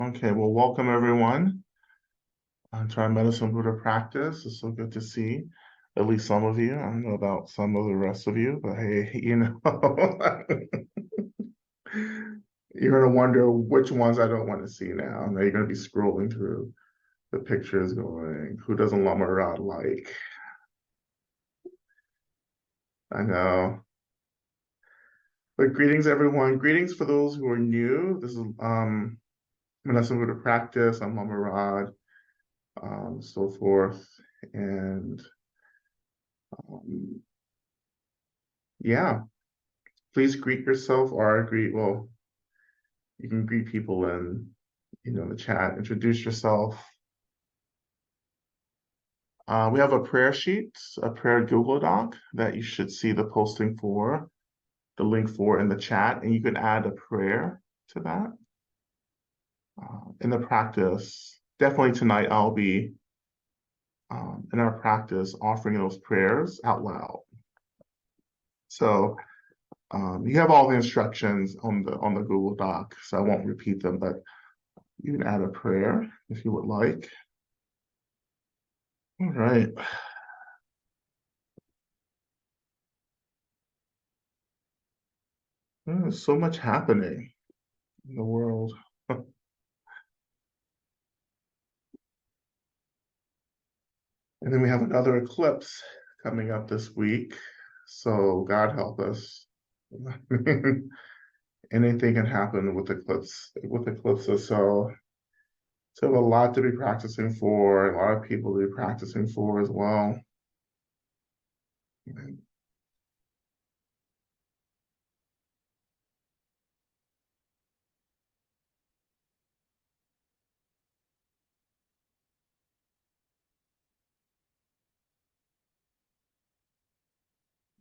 Okay, well, welcome everyone to our Medicine Buddha practice. It's so good to see at least some of you. I don't know about some of the rest of you, but hey, you're gonna wonder which ones I don't want to see now. Now you're gonna be scrolling through the pictures going, who doesn't Lama Rod like? I know. But greetings, everyone. Greetings for those who are new. This is Medicine Buddha practice. I'm Lama Rod, so forth. And um, yeah, please greet yourself or greet, well, you can greet people in the chat, introduce yourself. We have a prayer sheet, a prayer Google Doc that you should see the posting for, the link for in the chat, and you can add a prayer to that. In the practice, definitely tonight I'll be in our practice offering those prayers out loud. So you have all the instructions on the Google Doc, so I won't repeat them, but you can add a prayer if you would like. All right. There's so much happening in the world. And then we have another eclipse coming up this week. So God help us. Anything can happen with eclipses. So a lot to be practicing for, a lot of people to be practicing for as well.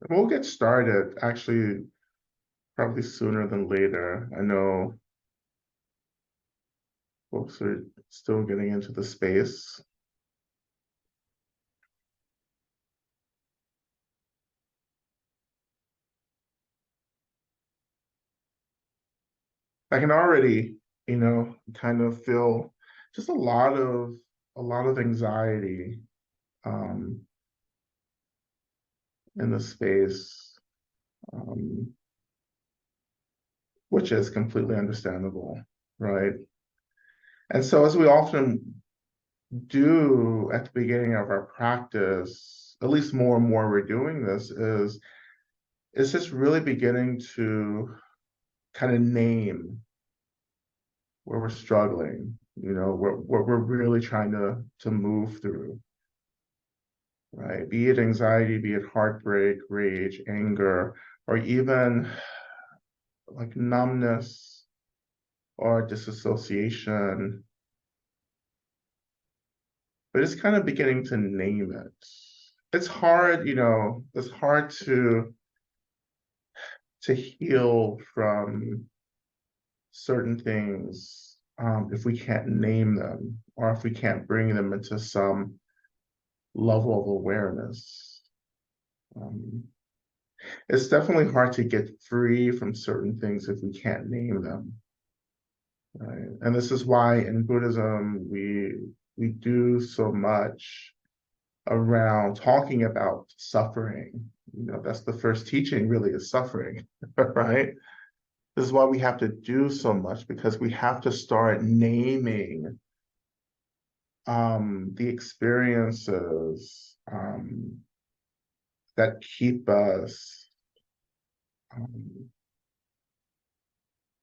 We'll get started actually probably sooner than later. I know folks are still getting into the space. I can already, kind of feel just a lot of anxiety um, in the space, um, which is completely understandable, right? And so, as we often do at the beginning of our practice, at least more and more we're doing this, is it's just really beginning to kind of name where we're struggling, what we're really trying to move through, right? Be it anxiety, be it heartbreak, rage, anger, or even like numbness or disassociation. But it's kind of beginning to name it. It's hard, it's hard to heal from certain things if we can't name them or if we can't bring them into some level of awareness. Um, it's definitely hard to get free from certain things if we can't name them, right? And this is why in Buddhism we do so much around talking about suffering. That's the first teaching really is suffering, right? This is why we have to do so much because we have to start naming the experiences that keep us um,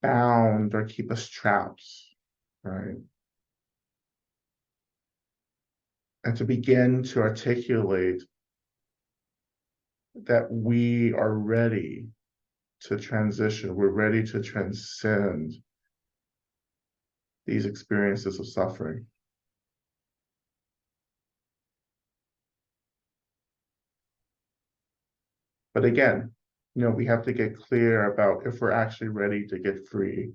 bound or keep us trapped, right? And to begin to articulate that we are ready to transition, we're ready to transcend these experiences of suffering. But again, we have to get clear about if we're actually ready to get free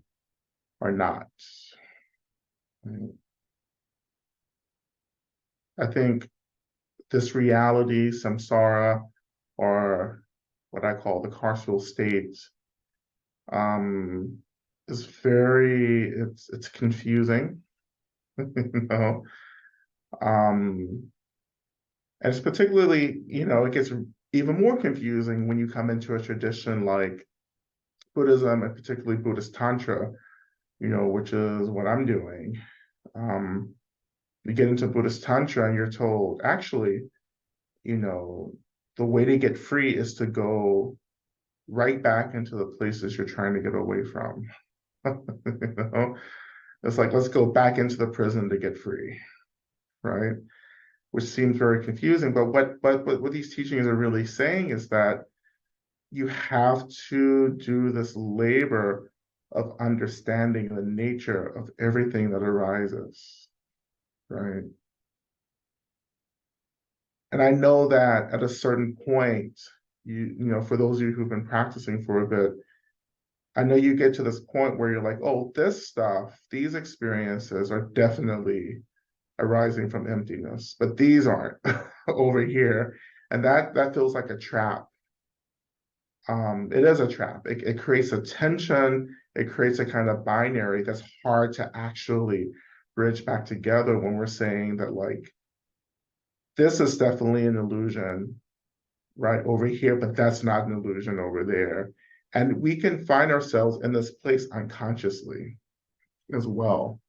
or not. Right? I think this reality, samsara, or what I call the carceral state, um, is very, it's confusing, you know. Um, and it's particularly, it gets even more confusing when you come into a tradition like Buddhism, and particularly Buddhist Tantra, which is what I'm doing. Um, you get into Buddhist Tantra and you're told, actually, you know, the way to get free is to go right back into the places you're trying to get away from. You know? It's like, let's go back into the prison to get free, right? Which seems very confusing. But what these teachings are really saying is that you have to do this labor of understanding the nature of everything that arises, right? And I know that at a certain point, for those of you who've been practicing for a bit, I know you get to this point where you're like, oh, this stuff, these experiences are definitely arising from emptiness, but these aren't over here. And that feels like a trap. It is a trap. It creates a tension. It creates a kind of binary that's hard to actually bridge back together when we're saying that, like, this is definitely an illusion right over here, but that's not an illusion over there. And we can find ourselves in this place unconsciously as well.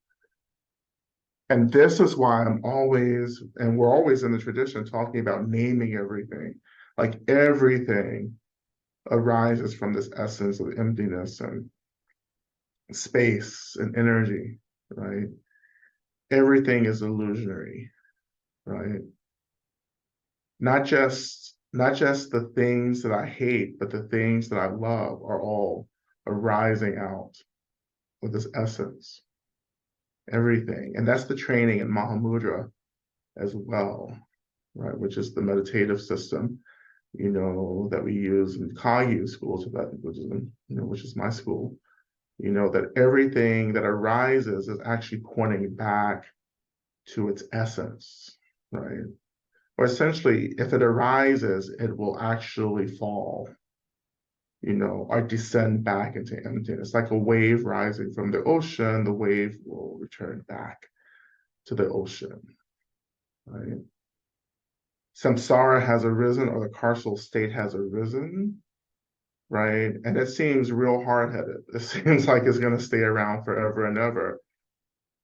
And this is why we're always in the tradition talking about naming everything. Like everything arises from this essence of emptiness and space and energy, right? Everything is illusionary, right? Not just the things that I hate, but the things that I love are all arising out of this essence. Everything. And that's the training in Mahamudra as well, right? Which is the meditative system, that we use in Kagyu schools of Tibetan Buddhism, which is my school, that everything that arises is actually pointing back to its essence, right? Or essentially, if it arises, it will actually fall, or descend back into emptiness. Like a wave rising from the ocean, the wave will return back to the ocean, right? Samsara has arisen, or the carceral state has arisen, right? And it seems real hard-headed. It seems like it's going to stay around forever and ever,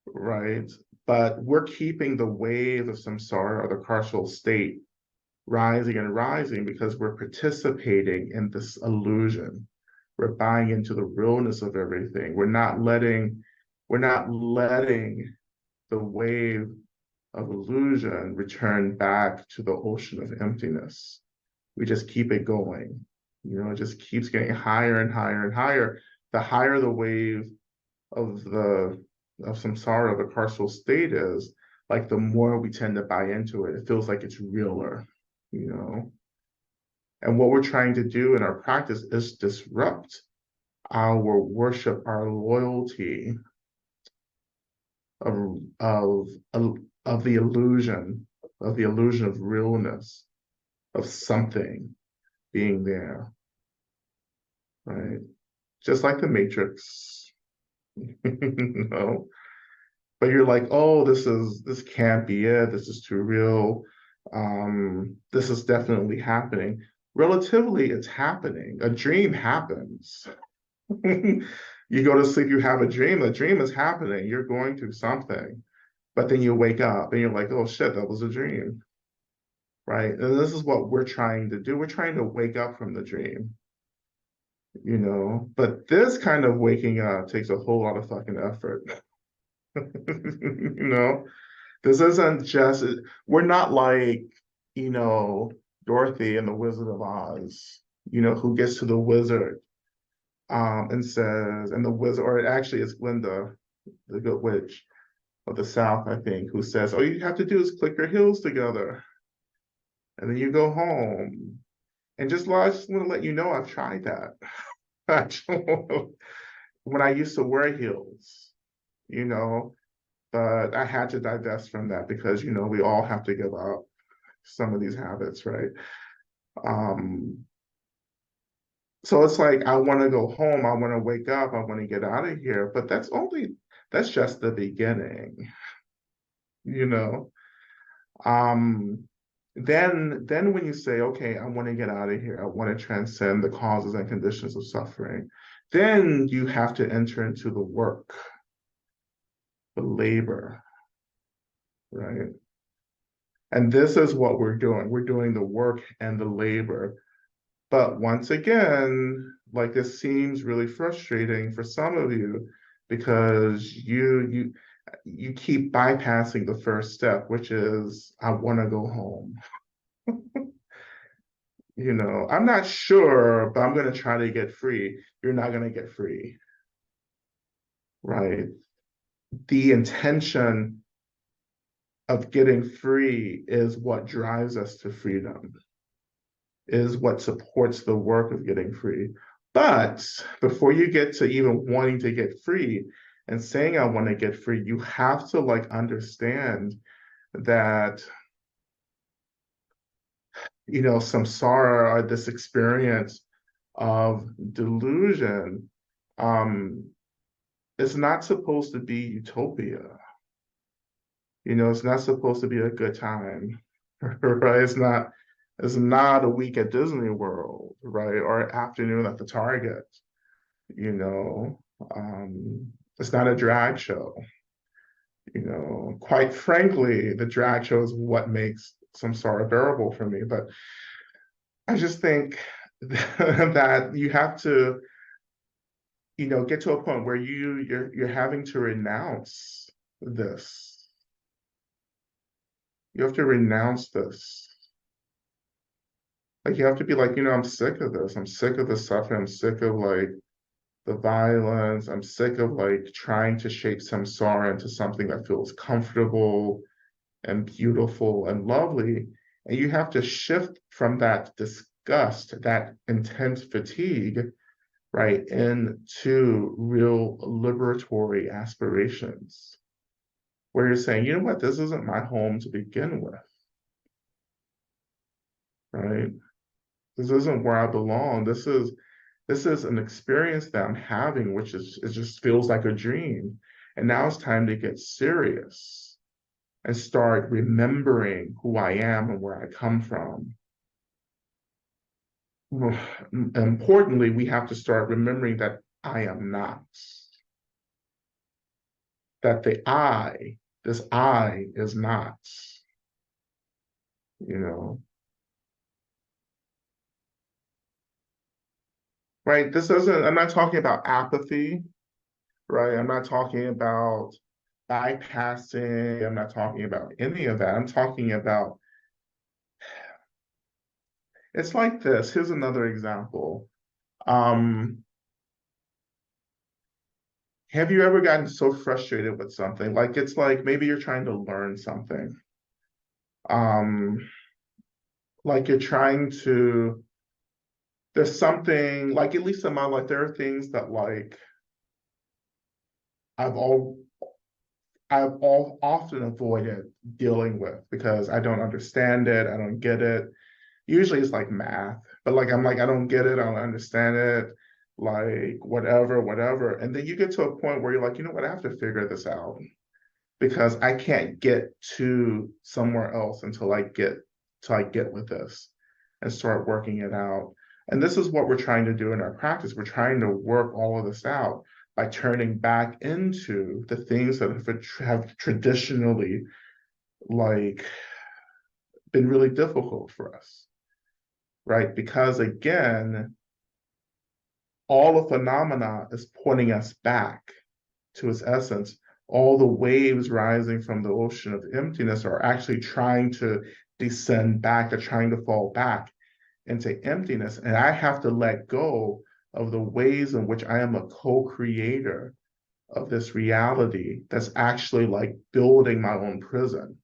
right? But we're keeping the wave of samsara, or the carceral state, rising and rising because we're participating in this illusion. We're buying into the realness of everything. We're not letting the wave of illusion return back to the ocean of emptiness. We just keep it going. It just keeps getting higher and higher and higher. The higher the wave of samsara, the carceral state is, like the more we tend to buy into it. It feels like it's realer, you know. And what we're trying to do in our practice is disrupt our worship, our loyalty of of of the illusion of realness, of something being there, right? Just like the Matrix, you know. But you're like, oh, this can't be it. This is too real. This is definitely happening. Relatively, it's happening. A dream happens. You go to sleep, you have a dream. The dream is happening. You're going through something, but then you wake up and you're like, oh shit, that was a dream, right? And this is what we're trying to do. We're trying to wake up from the dream, But this kind of waking up takes a whole lot of fucking effort. you know, this isn't just, we're not like, you know, Dorothy and the Wizard of Oz, who gets to the wizard and says, and the wizard, or actually it's Glinda, the good witch of the South, I think, who says, all you have to do is click your heels together and then you go home. And I just want to let you know I've tried that. Actually, when I used to wear heels, you know, but I had to divest from that because, we all have to give up some of these habits, right? Um, So it's like, I want to go home, I want to wake up, I want to get out of here. But that's just the beginning, you know? Um, then when you say, okay, I want to get out of here, I want to transcend the causes and conditions of suffering, then you have to enter into the work, the labor, right? And this is what we're doing. We're doing the work and the labor. But once again, like, this seems really frustrating for some of you because you keep bypassing the first step, which is, I want to go home. I'm not sure, but I'm going to try to get free. You're not going to get free, right? The intention of getting free is what drives us to freedom, is what supports the work of getting free. But before you get to even wanting to get free and saying, I want to get free, you have to like understand that, samsara, or this experience of delusion, um, is not supposed to be utopia. It's not supposed to be a good time, right? It's not a week at Disney World, right? Or an afternoon at the Target, you know. It's not a drag show. Quite frankly, the drag show is what makes samsara bearable for me. But I just think that you have to, get to a point where you're having to renounce this. You have to renounce this. Like, you have to be like, I'm sick of this. I'm sick of the suffering. I'm sick of like the violence. I'm sick of like trying to shape samsara into something that feels comfortable and beautiful and lovely. And you have to shift from that disgust, that intense fatigue, right, into real liberatory aspirations, where you're saying, you know what, this isn't my home to begin with, right? This isn't where I belong. This is an experience that I'm having, which is, it just feels like a dream. And now it's time to get serious and start remembering who I am and where I come from. Importantly, we have to start remembering that I am not, that this I is not, you know, right? I'm not talking about apathy, right? I'm not talking about bypassing. I'm not talking about any of that. I'm talking about, it's like this. Here's another example. Um, have you ever gotten so frustrated with something? Like, it's like maybe you're trying to learn something. Um, like you're trying to, there's something, like, at least in my life, there are things that like I've all I've often avoided dealing with because I don't understand it, I don't get it. Usually it's like math, but like I'm like, I don't get it, I don't understand it, like whatever, whatever. And then you get to a point where you're like, you know what, I have to figure this out because I can't get to somewhere else until I get with this and start working it out. And this is what we're trying to do in our practice. We're trying to work all of this out by turning back into the things that have traditionally like been really difficult for us, right? Because again, all the phenomena is pointing us back to its essence. All the waves rising from the ocean of emptiness are actually trying to descend back, they're trying to fall back into emptiness. And I have to let go of the ways in which I am a co-creator of this reality that's actually like building my own prison.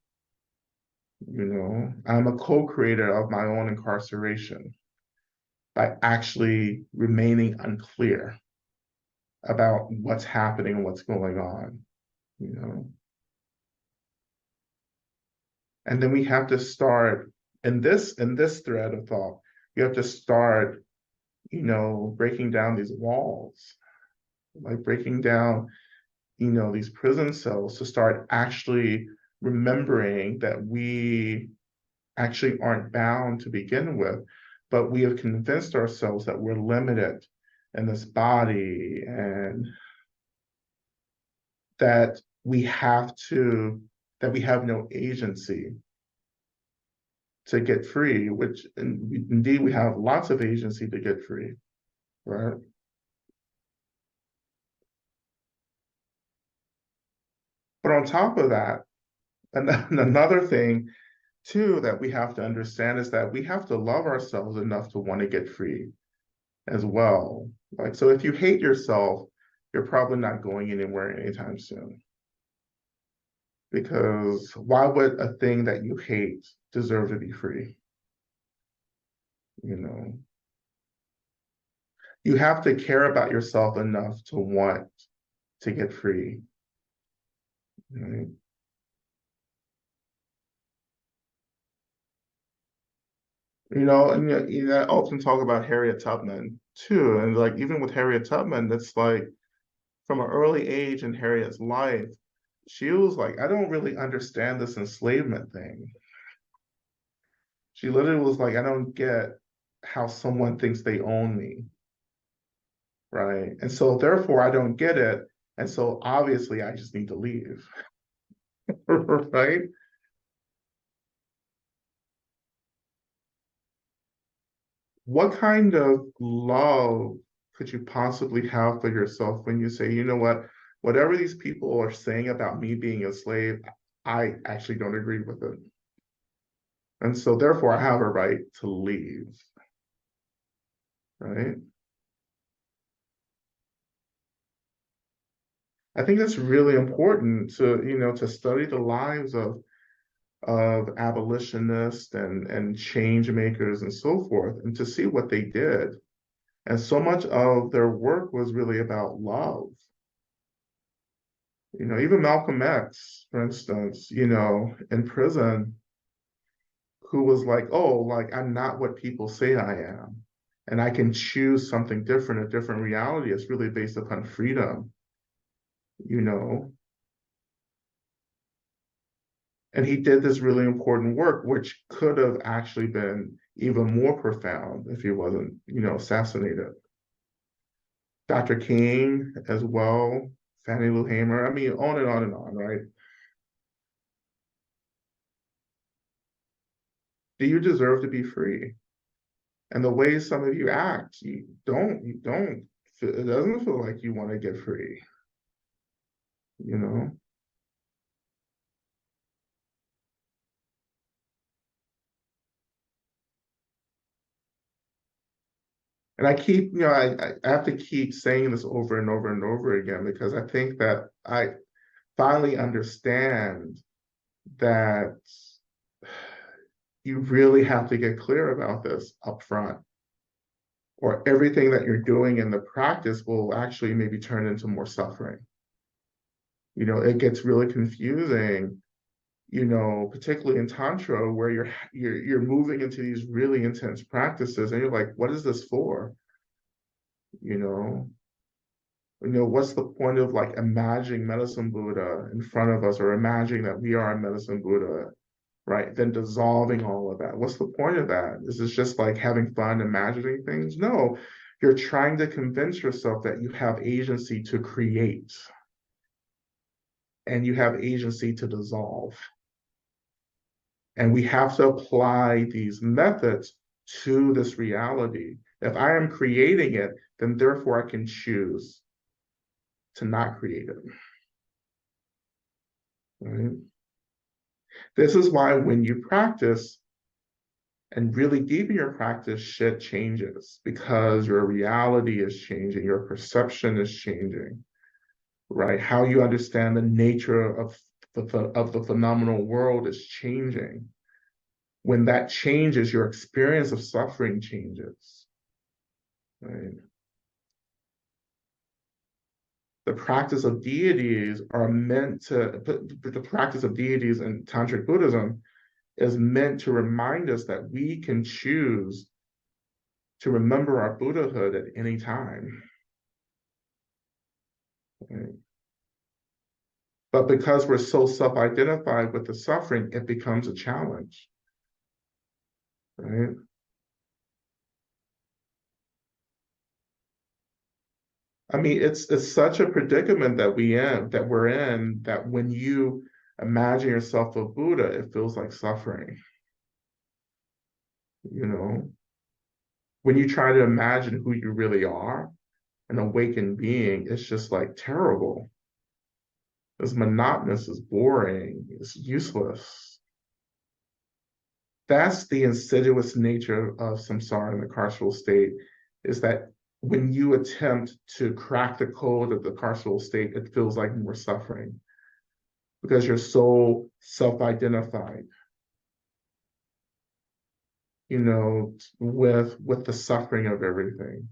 I'm a co-creator of my own incarceration by actually remaining unclear about what's happening and what's going on, you know. And then we have to start in this thread of thought, you have to start, breaking down these walls, like breaking down, these prison cells to start actually remembering that we actually aren't bound to begin with, but we have convinced ourselves that we're limited in this body and that we have no agency to get free, which indeed we have lots of agency to get free, right? But on top of that, another thing too that we have to understand is that we have to love ourselves enough to want to get free as well. Like, so if you hate yourself, you're probably not going anywhere anytime soon. Because why would a thing that you hate deserve to be free? You know, you have to care about yourself enough to want to get free. Right? And I often talk about Harriet Tubman too. And like even with Harriet Tubman, it's like from an early age in Harriet's life, she was like, I don't really understand this enslavement thing. She literally was like, I don't get how someone thinks they own me, right? And so therefore I don't get it. And so obviously I just need to leave, right? What kind of love could you possibly have for yourself when you say, you know what, whatever these people are saying about me being a slave, I actually don't agree with it. And so therefore I have a right to leave, right? I think that's really important to study the lives of abolitionists and change makers and so forth, and to see what they did. And so much of their work was really about love. Even Malcolm X, for instance, in prison, who was like, oh, like I'm not what people say I am. And I can choose something different, a different reality. It's really based upon freedom, you know. And he did this really important work, which could have actually been even more profound if he wasn't, assassinated. Dr. King as well, Fannie Lou Hamer. I mean, on and on, right? Do you deserve to be free? And the way some of you act, you don't, it doesn't feel like you want to get free, you know? And I have to keep saying this over and over and over again because I think that I finally understand that you really have to get clear about this up front, or everything that you're doing in the practice will actually maybe turn into more suffering. It gets really confusing, particularly in Tantra, where you're moving into these really intense practices and you're like, what is this for? You know, what's the point of like imagining medicine Buddha in front of us or imagining that we are a medicine Buddha, right? Then dissolving all of that. What's the point of that? Is this just like having fun imagining things? No, you're trying to convince yourself that you have agency to create and you have agency to dissolve. And we have to apply these methods to this reality. If I am creating it, then therefore I can choose to not create it. Right? This is why when you practice and really deep in your practice, shit changes because your reality is changing, your perception is changing, right? How you understand the nature of the phenomenal world is changing. When that changes, your experience of suffering changes, right? The practice of deities are meant to, the practice of deities in Tantric Buddhism is meant to remind us that we can choose to remember our Buddhahood at any time. Right? But because we're so self-identified with the suffering, it becomes a challenge, right? I mean, it's such a predicament that we're in that when you imagine yourself a Buddha, it feels like suffering, you know? When you try to imagine who you really are, an awakened being, it's just like terrible. It's monotonous, it's boring, it's useless. That's the insidious nature of samsara in the carceral state, is that when you attempt to crack the code of the carceral state, it feels like more suffering because you're so self-identified, with the suffering of everything.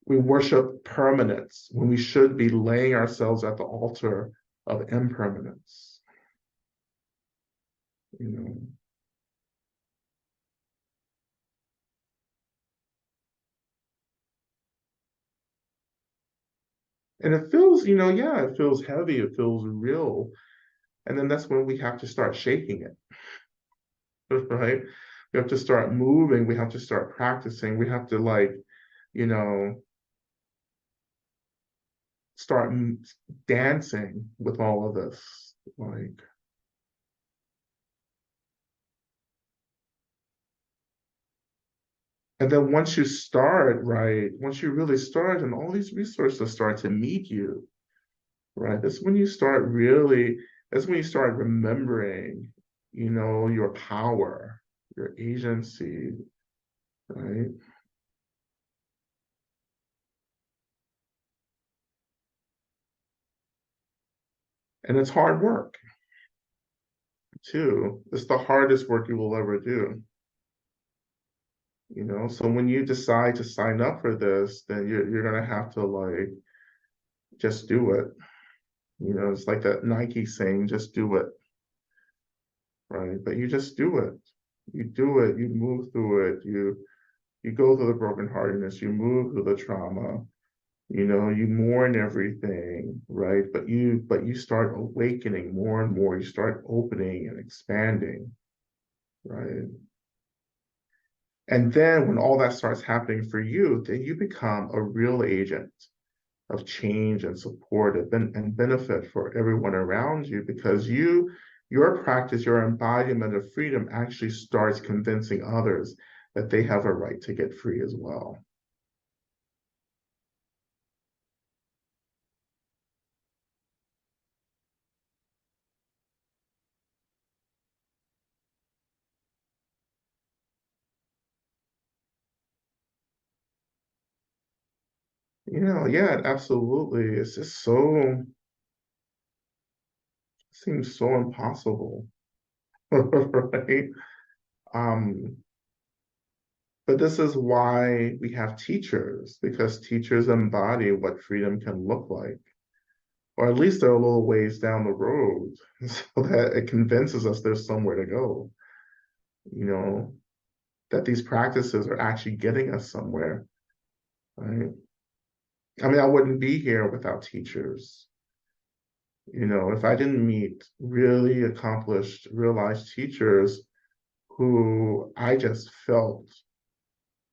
We worship permanence when we should be laying ourselves at the altar of impermanence, you know. And it feels, yeah, it feels heavy, it feels real. And then that's when we have to start shaking it, right? We have to start moving, we have to start practicing, we have to you know, start dancing with all of this. And then once you start, right, once you really start, and all these resources start to meet you, right? That's when you start remembering, your power, your agency, right? And it's hard work too. It's the hardest work you will ever do, So when you decide to sign up for this, then you're gonna have to just do it. It's like that Nike saying, just do it, right? But you just do it. You do it, you move through it, you go through the brokenheartedness, you move through the trauma, you mourn everything, right? But you start awakening more and more, you start opening and expanding, right? And then when all that starts happening for you, then you become a real agent of change and support and benefit for everyone around you because your practice, your embodiment of freedom actually starts convincing others that they have a right to get free as well. Yeah, absolutely. It's just seems so impossible, right? Um, but this is why we have teachers, because teachers embody what freedom can look like, or at least they're a little ways down the road, so that it convinces us there's somewhere to go, you know, that these practices are actually getting us somewhere, right? I mean, I wouldn't be here without teachers. If I didn't meet really accomplished, realized teachers who I just felt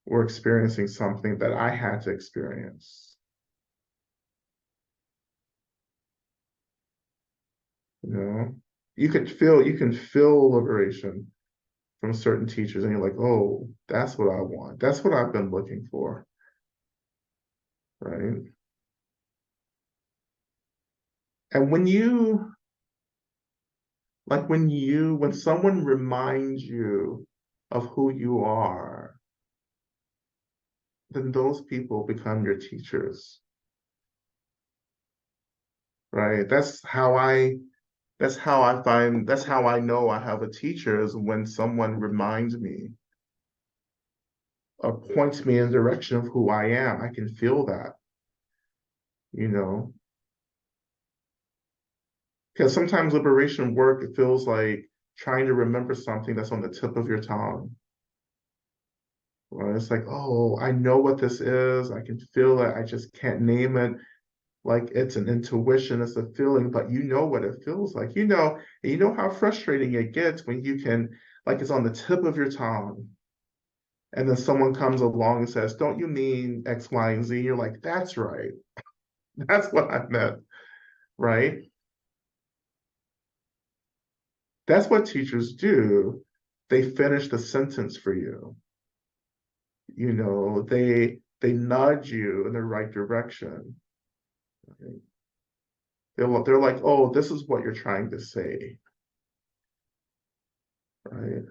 were experiencing something that I had to experience. You know, you can feel liberation from certain teachers, and you're like, oh, that's what I want. That's what I've been looking for, right? And when someone reminds you of who you are, then those people become your teachers, right? That's how I know I have a teacher is when someone reminds me or points me in the direction of who I am. I can feel that, you know, because sometimes liberation work, it feels like trying to remember something that's on the tip of your tongue, Right? It's like, oh, I know what this is. I can feel it. I just can't name it. Like it's an intuition, it's a feeling, but you know what it feels like. And you know how frustrating it gets when you can, like it's on the tip of your tongue, and then someone comes along and says, "Don't you mean X, Y, and Z?" You're like, "That's right. That's what I meant." Right? That's what teachers do. They finish the sentence for you. They nudge you in the right direction. Right? They're like, "Oh, this is what you're trying to say." Right?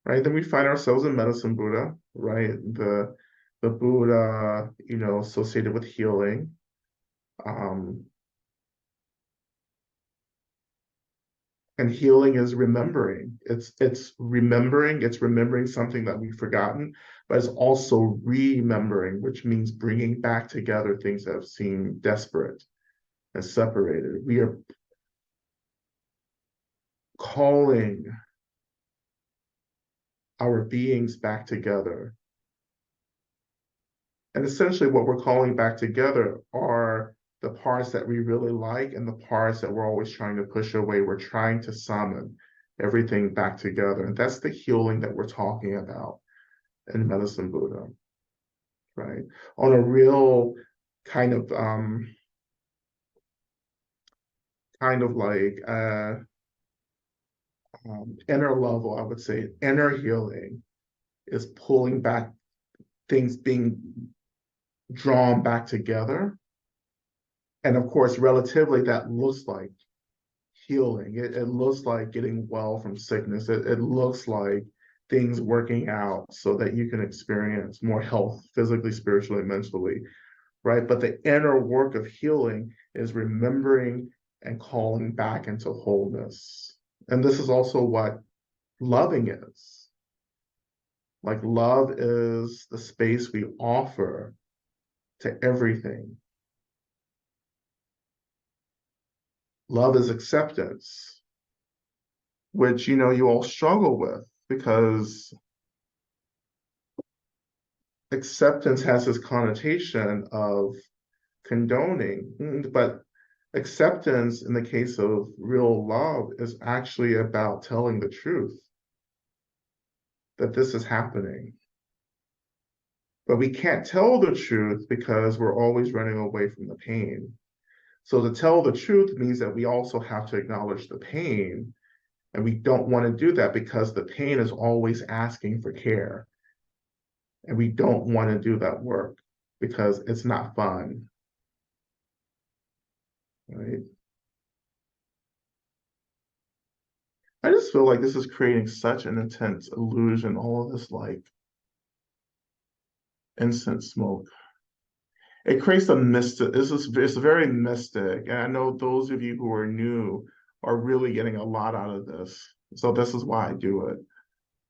Right? Then we find ourselves in medicine Buddha, right? The Buddha, associated with healing. Um, and healing is remembering. It's remembering something that we've forgotten, but it's also remembering, which means bringing back together things that have seemed desperate and separated. We are calling our beings back together. And essentially, what we're calling back together are the parts that we really like and the parts that we're always trying to push away. We're trying to summon everything back together. And that's the healing that we're talking about in Medicine Buddha, right? On a real kind of like inner level, I would say inner healing is pulling back things being drawn back together. And of course, relatively, that looks like healing. It looks like getting well from sickness. It looks like things working out so that you can experience more health physically, spiritually, mentally, right? But the inner work of healing is remembering and calling back into wholeness. And this is also what loving is. Like love is the space we offer to everything. Love is acceptance, which you all struggle with because acceptance has this connotation of condoning, but acceptance in the case of real love is actually about telling the truth that this is happening. But we can't tell the truth because we're always running away from the pain. So to tell the truth means that we also have to acknowledge the pain. And we don't want to do that because the pain is always asking for care. And we don't want to do that work because it's not fun, right? I just feel like this is creating such an intense illusion, all of this like incense smoke. It creates a mystic, it's very mystic. And I know those of you who are new are really getting a lot out of this. So this is why I do it,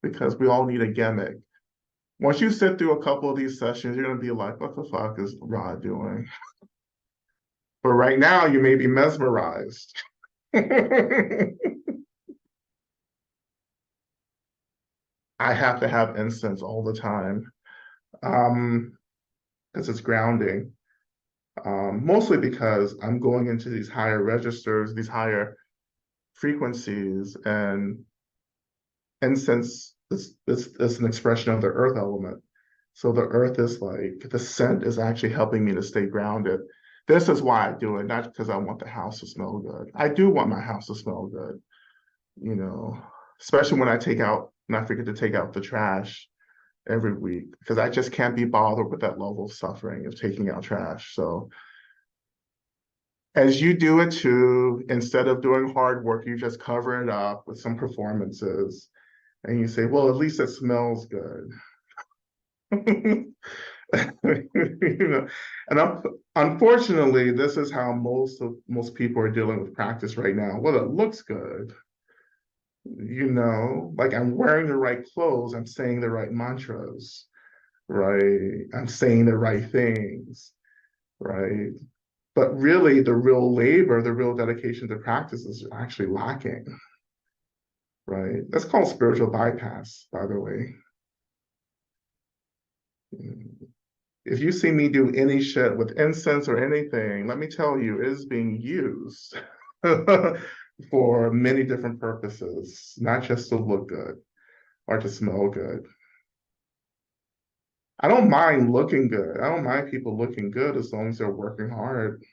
because we all need a gimmick. Once you sit through a couple of these sessions, you're gonna be like, what the fuck is Rod doing? But right now you may be mesmerized. I have to have incense all the time. Because it's grounding. Mostly because I'm going into these higher registers, these higher frequencies, and incense is an expression of the earth element. So the earth is like the scent is actually helping me to stay grounded. This is why I do it, not because I want the house to smell good. I do want my house to smell good, you know, especially when I forget to take out the trash every week, because I just can't be bothered with that level of suffering of taking out trash. So as you do it too, instead of doing hard work, you just cover it up with some performances and you say, well, at least it smells good. You know, and unfortunately, this is how most people are dealing with practice right now. Well, it looks good, like I'm wearing the right clothes, I'm saying the right mantras, right? I'm saying the right things, right? But really, the real labor, the real dedication to practice is actually lacking. right? That's called spiritual bypass, by the way. If you see me do any shit with incense or anything, let me tell you, it is being used for many different purposes, not just to look good or to smell good. I don't mind looking good. I don't mind people looking good as long as they're working hard.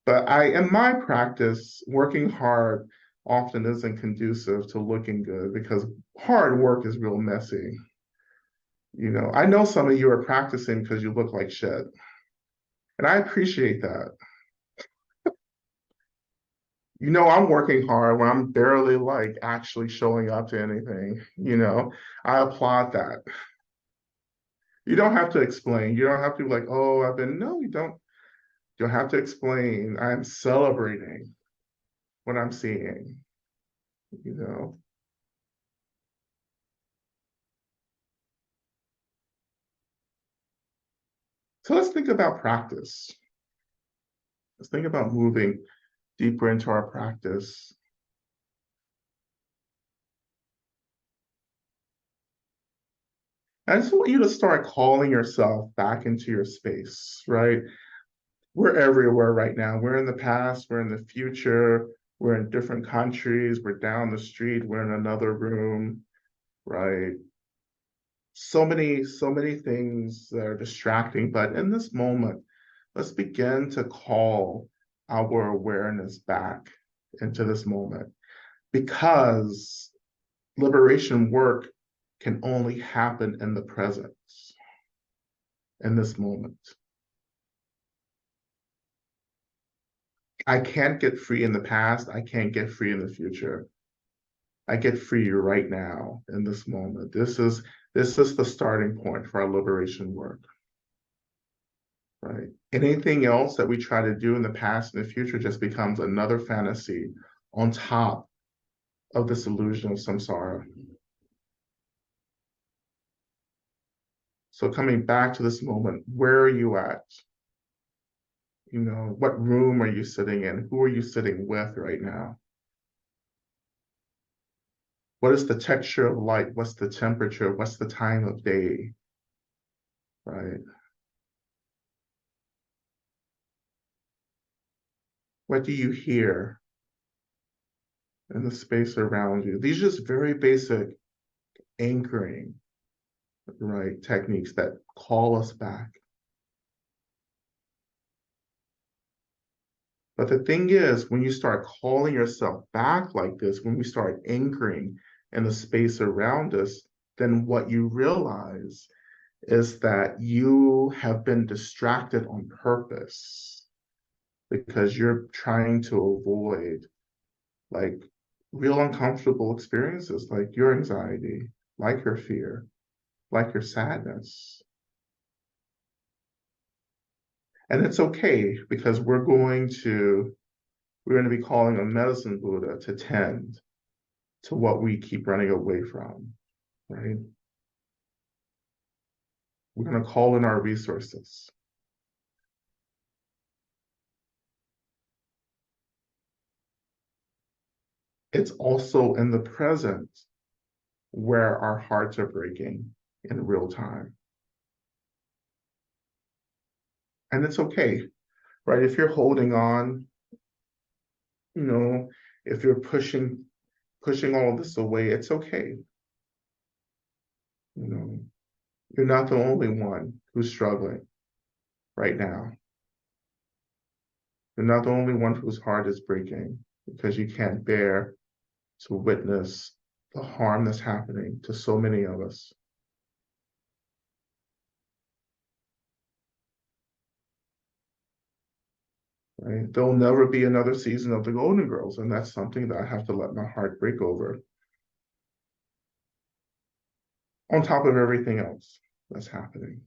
But in my practice, working hard often isn't conducive to looking good because hard work is real messy. I know some of you are practicing because you look like shit. And I appreciate that. I'm working hard when I'm barely like actually showing up to anything. I applaud that. You don't have to explain. You don't have to be like, oh, no, you don't. You don't have to explain. I'm celebrating what I'm seeing, you know. So let's think about practice. Let's think about moving deeper into our practice. I just want you to start calling yourself back into your space, right? We're everywhere right now. We're in the past, we're in the future, we're in different countries, we're down the street, we're in another room, right? So many things that are distracting. But in this moment, let's begin to call our awareness back into this moment because liberation work can only happen in the present, in this moment. I can't get free in the past. I can't get free in the future. I get free right now in this moment. This is the starting point for our liberation work, right? Anything else that we try to do in the past and the future just becomes another fantasy on top of this illusion of samsara. So coming back to this moment, where are you at? What room are you sitting in? Who are you sitting with right now? What is the texture of light? What's the temperature? What's the time of day? Right? What do you hear in the space around you? These are just very basic anchoring, right, techniques that call us back. But the thing is, when you start calling yourself back like this, when we start anchoring in the space around us, then what you realize is that you have been distracted on purpose because you're trying to avoid like real uncomfortable experiences like your anxiety, like your fear, like your sadness. And it's okay because we're going to be calling on medicine Buddha to tend to what we keep running away from, right? We're going to call in our resources. It's also in the present where our hearts are breaking in real time. And it's okay, right? If you're holding on, you know, if you're pushing all of this away, it's okay. You know, you're not the only one who's struggling right now. You're not the only one whose heart is breaking because you can't bear to witness the harm that's happening to so many of us. Right? There'll never be another season of the Golden Girls, and that's something that I have to let my heart break over. On top of everything else that's happening.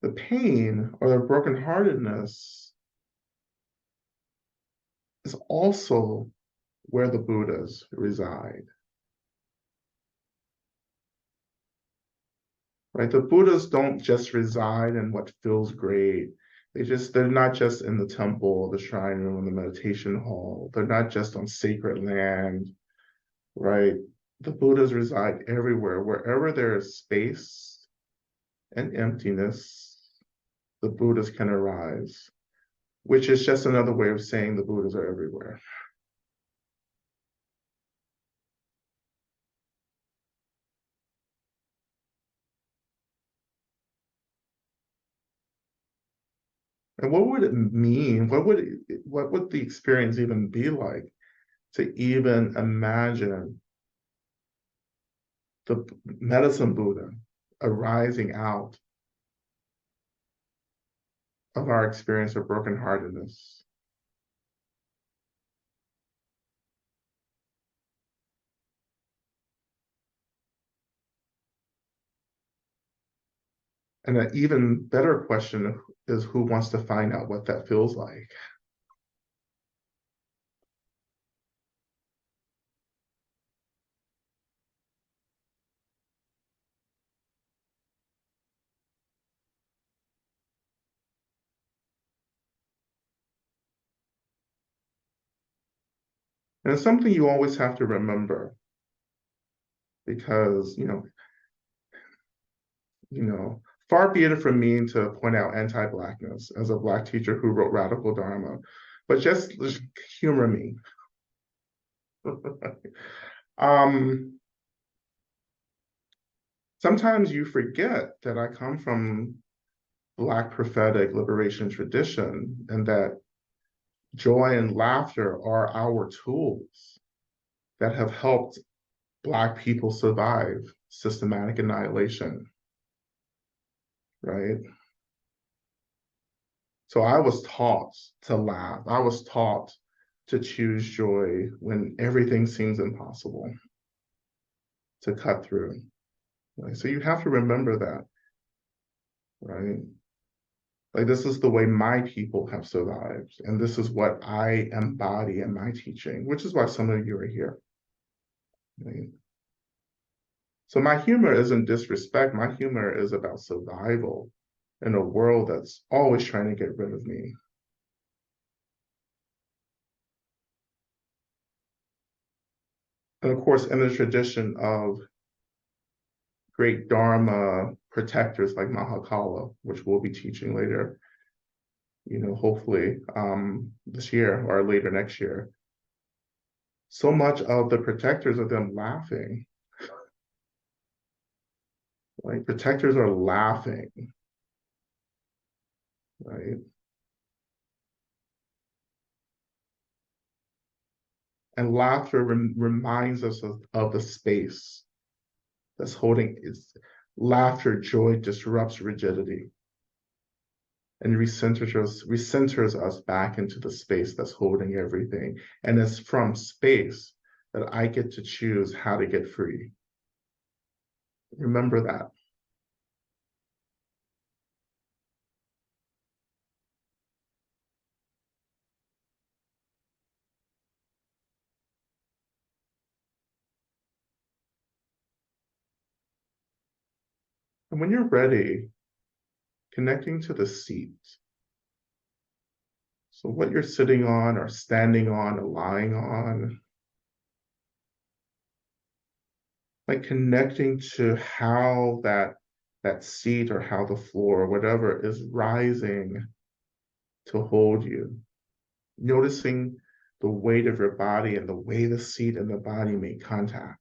The pain or the brokenheartedness is also where the Buddhas reside. Right? The Buddhas don't just reside in what feels great. They're not just in the temple, the shrine room, the meditation hall. They're not just on sacred land, right? The Buddhas reside everywhere. Wherever there is space and emptiness, the Buddhas can arise, which is just another way of saying the Buddhas are everywhere. And what would it mean? What would the experience even be like to even imagine the medicine Buddha arising out of our experience of brokenheartedness? And an even better question is who wants to find out what that feels like? And it's something you always have to remember because, far be it from me to point out anti-Blackness as a Black teacher who wrote Radical Dharma, but just humor me. um, Sometimes you forget that I come from Black prophetic liberation tradition and that joy and laughter are our tools that have helped Black people survive systematic annihilation, right? So I was taught to laugh. I was taught to choose joy when everything seems impossible to cut through. Right? So you have to remember that, right? Like this is the way my people have survived, and this is what I embody in my teaching, which is why some of you are here. Right? So my humor isn't disrespect. My humor is about survival in a world that's always trying to get rid of me. And of course, in the tradition of great Dharma protectors like Mahakala, which we'll be teaching later, hopefully this year or later next year. So much of the protectors are them laughing. Like protectors are laughing, right? And laughter reminds us of the space that's holding its laughter, joy disrupts rigidity and recenters us back into the space that's holding everything. And it's from space that I get to choose how to get free. Remember that. And when you're ready, connecting to the seat. So what you're sitting on or standing on or lying on, like connecting to how that seat or how the floor or whatever is rising to hold you. Noticing the weight of your body and the way the seat and the body make contact.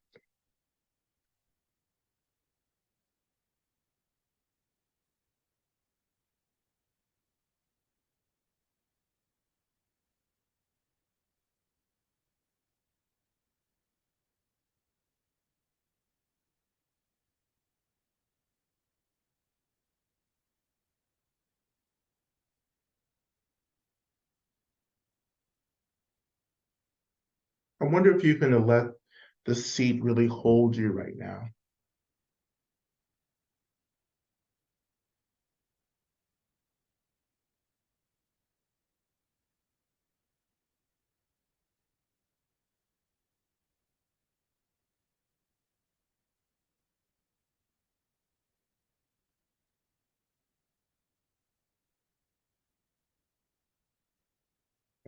I wonder if you can let the seat really hold you right now.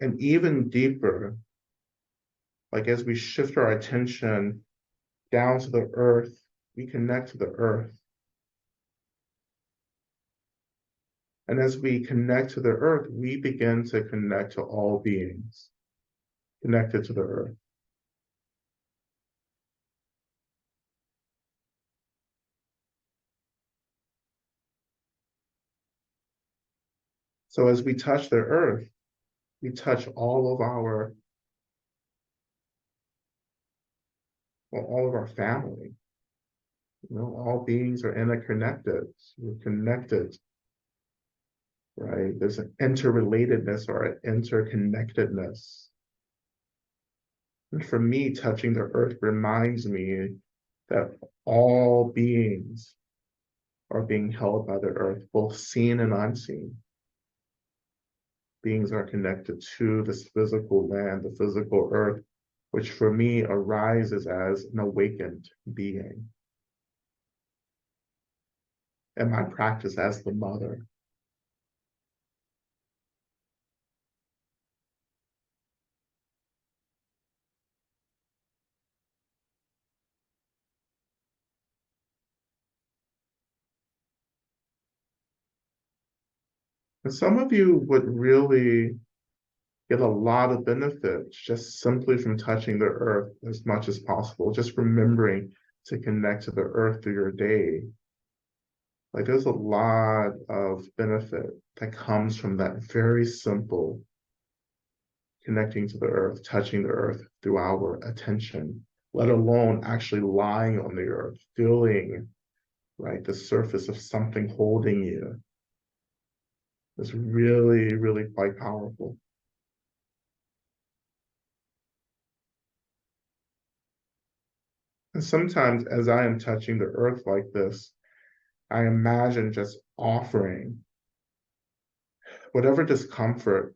And even deeper, like as we shift our attention down to the earth, we connect to the earth. And as we connect to the earth, we begin to connect to all beings connected to the earth. So as we touch the earth, we touch all of our family. You know, all beings are interconnected. We're connected, right? There's an interrelatedness or an interconnectedness. And for me, touching the earth reminds me that all beings are being held by the earth, both seen and unseen. Beings are connected to this physical land, the physical earth, which for me arises as an awakened being. And my practice as the mother. And some of you would really get a lot of benefits just simply from touching the earth as much as possible, just remembering to connect to the earth through your day. Like there's a lot of benefit that comes from that very simple connecting to the earth, touching the earth through our attention, let alone actually lying on the earth, feeling right the surface of something holding you. It's really, really quite powerful. And sometimes as I am touching the earth like this, I imagine just offering whatever discomfort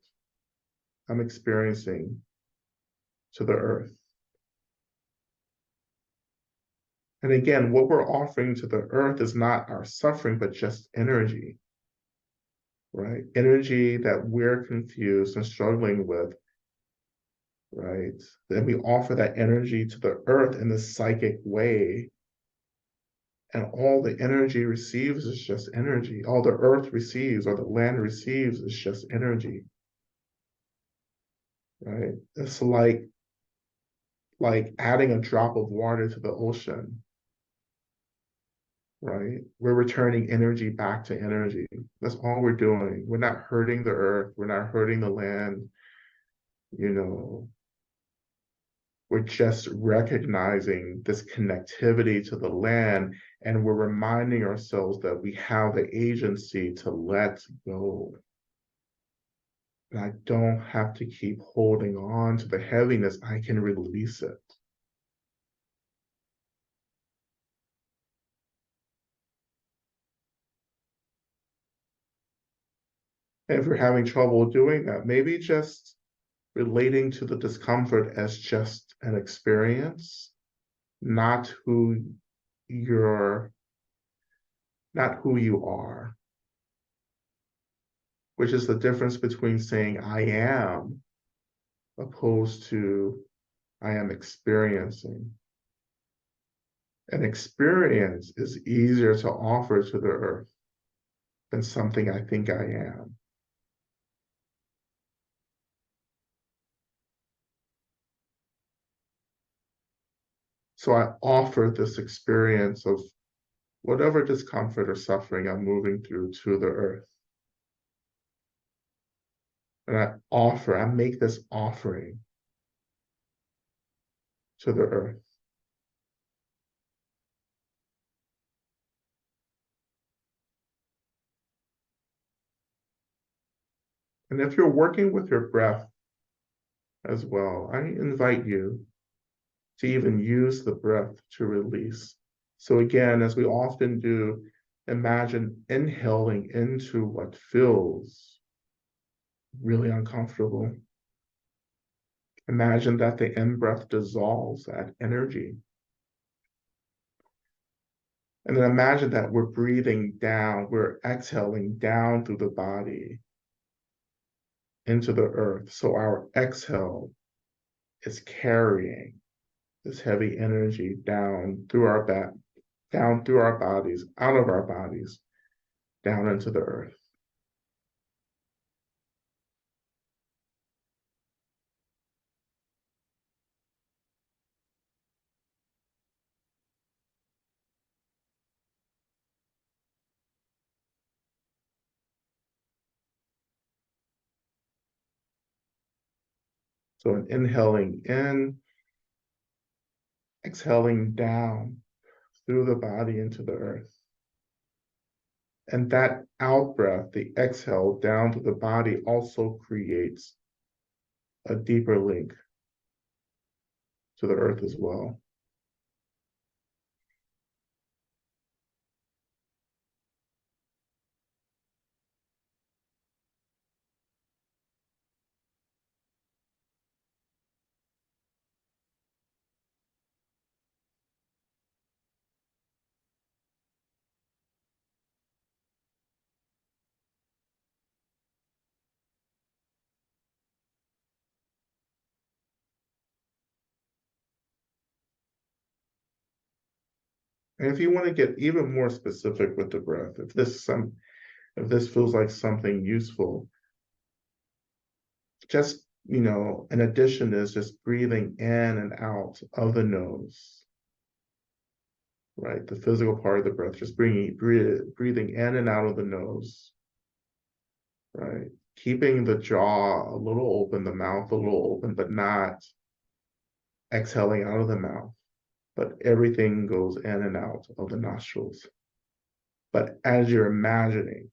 I'm experiencing to the earth. And again, what we're offering to the earth is not our suffering, but just energy, right? Energy that we're confused and struggling with, right? Then we offer that energy to the earth in this psychic way. And all the energy receives is just energy. All the earth receives or the land receives is just energy, right? It's like adding a drop of water to the ocean, right? We're returning energy back to energy. That's all we're doing. We're not hurting the earth. We're not hurting the land. You know, we're just recognizing this connectivity to the land, and we're reminding ourselves that we have the agency to let go. And I don't have to keep holding on to the heaviness. I can release it. And if you're having trouble doing that, maybe just relating to the discomfort as just an experience, not who you're, not who you are, which is the difference between saying I am opposed to I am experiencing. An experience is easier to offer to the earth than something I think I am. So I offer this experience of whatever discomfort or suffering I'm moving through to the earth. And I make this offering to the earth. And if you're working with your breath as well, I invite you to even use the breath to release. So again, as we often do, imagine inhaling into what feels really uncomfortable. Imagine that the in-breath dissolves that energy. And then imagine that we're breathing down, we're exhaling down through the body into the earth. So our exhale is carrying this heavy energy down through our back, down through our bodies, out of our bodies, down into the earth. So an inhaling in, exhaling down through the body into the earth. And that out breath, the exhale down to the body, also creates a deeper link to the earth as well. And if you want to get even more specific with the breath, if this feels like something useful, just an addition is just breathing in and out of the nose, right? The physical part of the breath, just breathing in and out of the nose, right? Keeping the jaw a little open, the mouth a little open, but not exhaling out of the mouth. But everything goes in and out of the nostrils. But as you're imagining,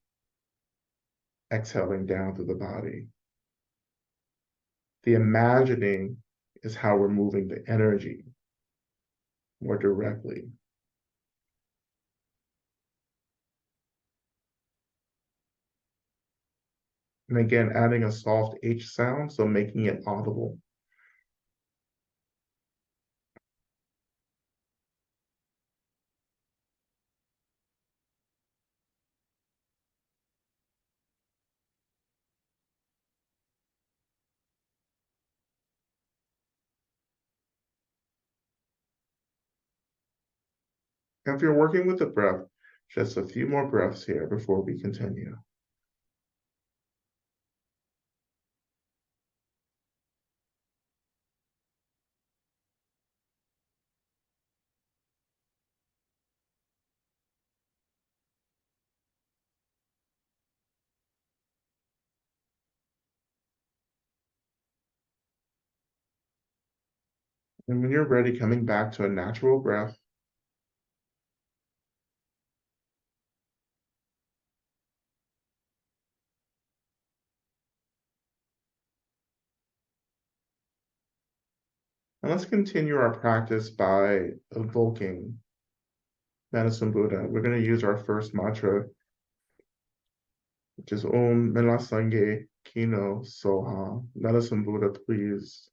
exhaling down through the body, the imagining is how we're moving the energy more directly. And again, adding a soft H sound, so making it audible. If you're working with the breath, just a few more breaths here before we continue. And when you're ready, coming back to a natural breath, and let's continue our practice by evoking Medicine Buddha. We're going to use our first mantra, which is Om Mela Sangye Kino Soha. Medicine Buddha, please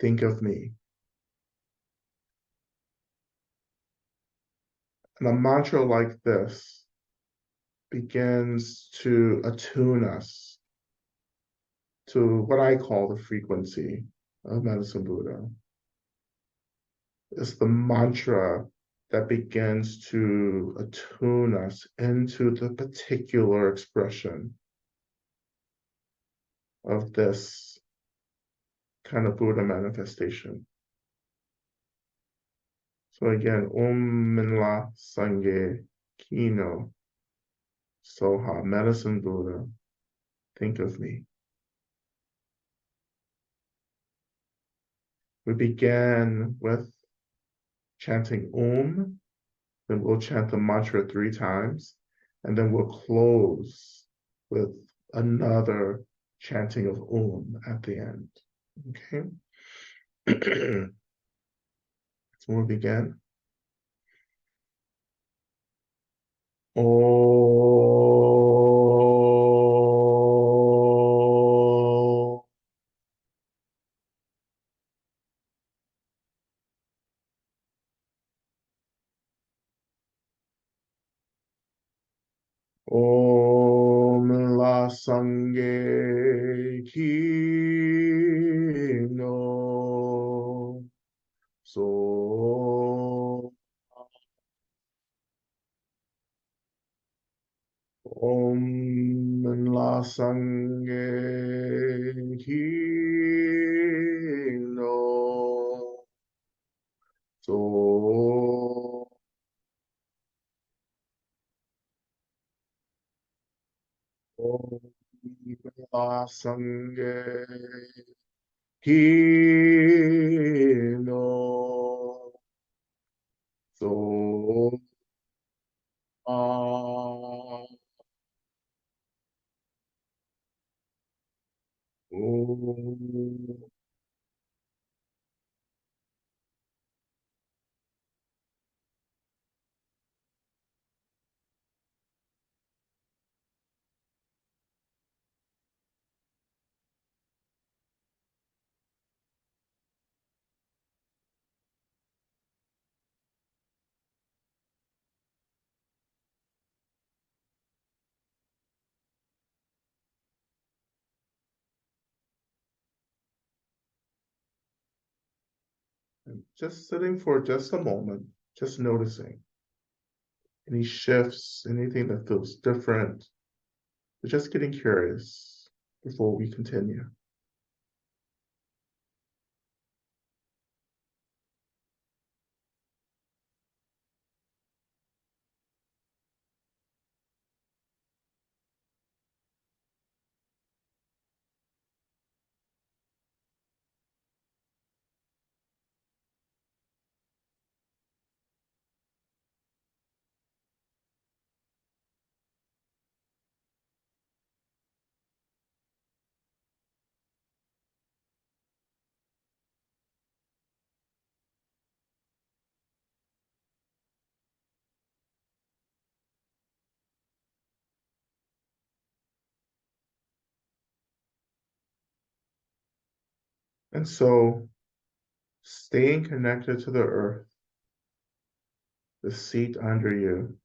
think of me. And a mantra like this begins to attune us to what I call the frequency of Medicine Buddha. It's the mantra that begins to attune us into the particular expression of this kind of Buddha manifestation. So again, Om Minla Sangye Kino Soha, Medicine Buddha, think of me. We begin with chanting Om, then we'll chant the mantra 3 times, and then we'll close with another chanting of Om at the end. Okay? So we'll begin. Om. Om La Sangye Om La Sange Hino So Om La Sange Hino So Om just sitting for just a moment, just noticing any shifts, anything that feels different, but just getting curious before we continue. And so, staying connected to the earth, the seat under you,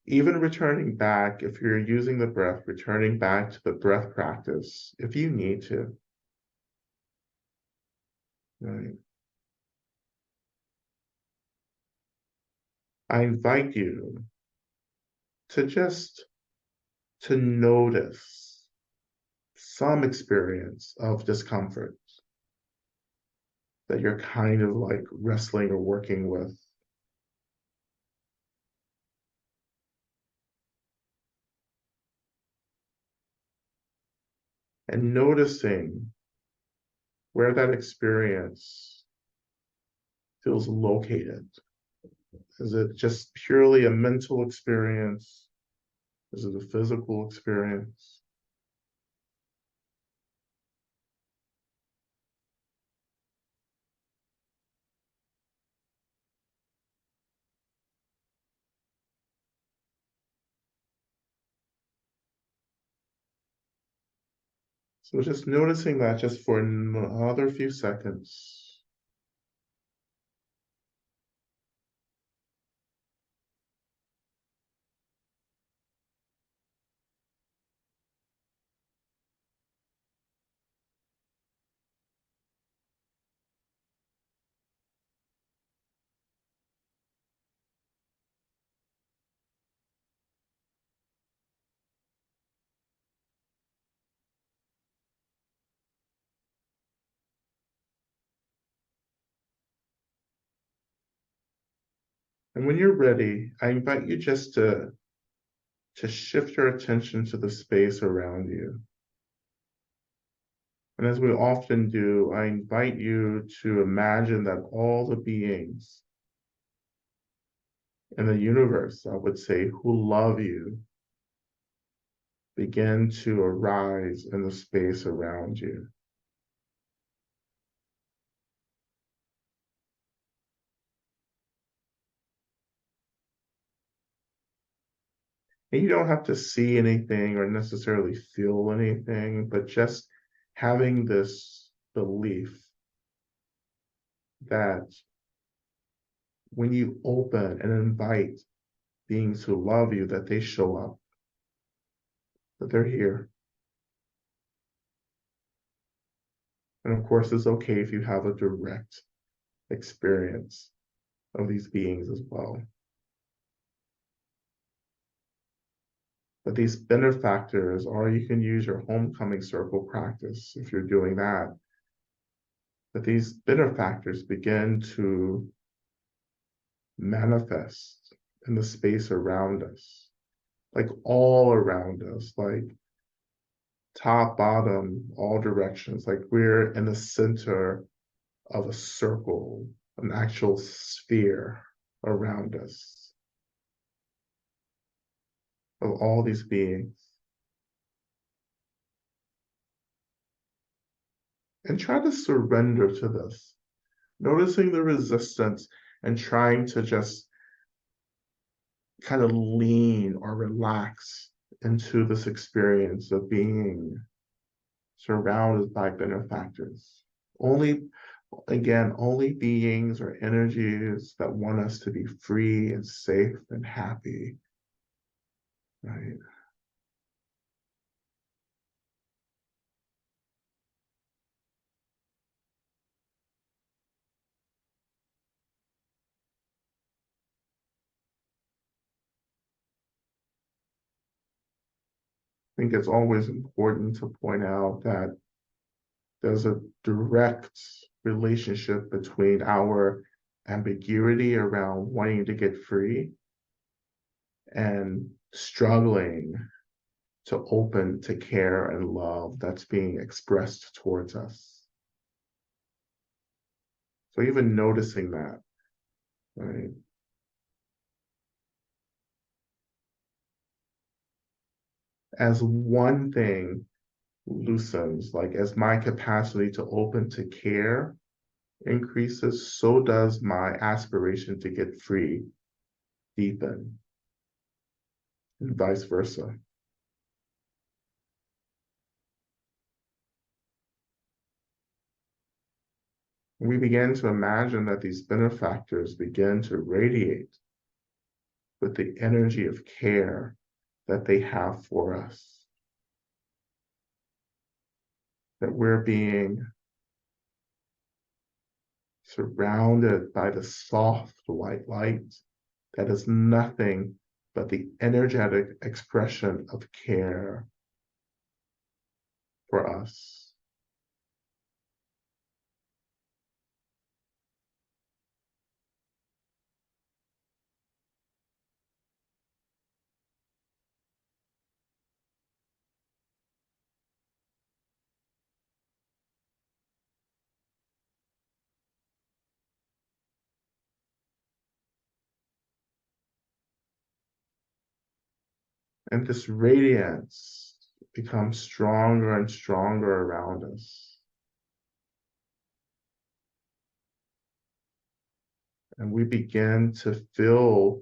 even returning back, if you're using the breath, returning back to the breath practice, if you need to, right? I invite you to just to notice some experience of discomfort that you're kind of like wrestling or working with. And noticing where that experience feels located. Is it just purely a mental experience? Is it a physical experience? So just noticing that just for another few seconds. And when you're ready, I invite you just to shift your attention to the space around you. And as we often do, I invite you to imagine that all the beings in the universe, I would say, who love you, begin to arise in the space around you. And you don't have to see anything or necessarily feel anything, but just having this belief that when you open and invite beings who love you, that they show up, that they're here. And of course, it's okay if you have a direct experience of these beings as well. But these benefactors, or you can use your homecoming circle practice if you're doing that. But these benefactors begin to manifest in the space around us, like all around us, like top, bottom, all directions, like we're in the center of a circle, an actual sphere around us of all these beings. And try to surrender to this, noticing the resistance and trying to just kind of lean or relax into this experience of being surrounded by benefactors. Only, again, only beings or energies that want us to be free and safe and happy, right? I think it's always important to point out that there's a direct relationship between our ambiguity around wanting to get free and struggling to open to care and love that's being expressed towards us. So even noticing that, right? As one thing loosens, like as my capacity to open to care increases, so does my aspiration to get free deepen, and vice versa. We begin to imagine that these benefactors begin to radiate with the energy of care that they have for us, that we're being surrounded by the soft white light that is nothing but the energetic expression of care for us. And this radiance becomes stronger and stronger around us. And we begin to feel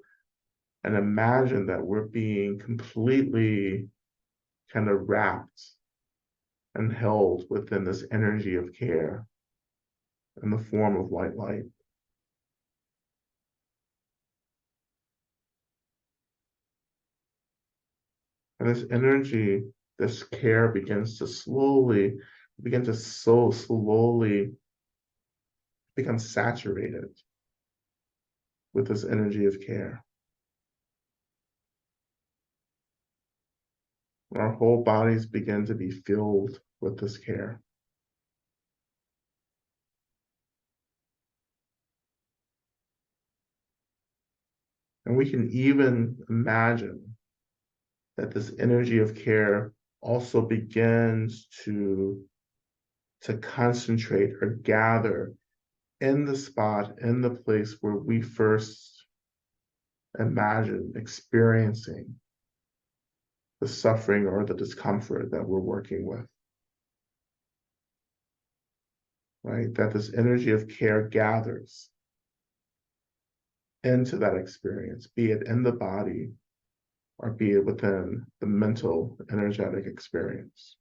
and imagine that we're being completely kind of wrapped and held within this energy of care in the form of white light. And this energy, this care begins to slowly become saturated with this energy of care. Our whole bodies begin to be filled with this care. And we can even imagine that this energy of care also begins to concentrate or gather in the spot, in the place where we first imagined experiencing the suffering or the discomfort that we're working with, right? That this energy of care gathers into that experience, be it in the body or be it within the mental, energetic experience.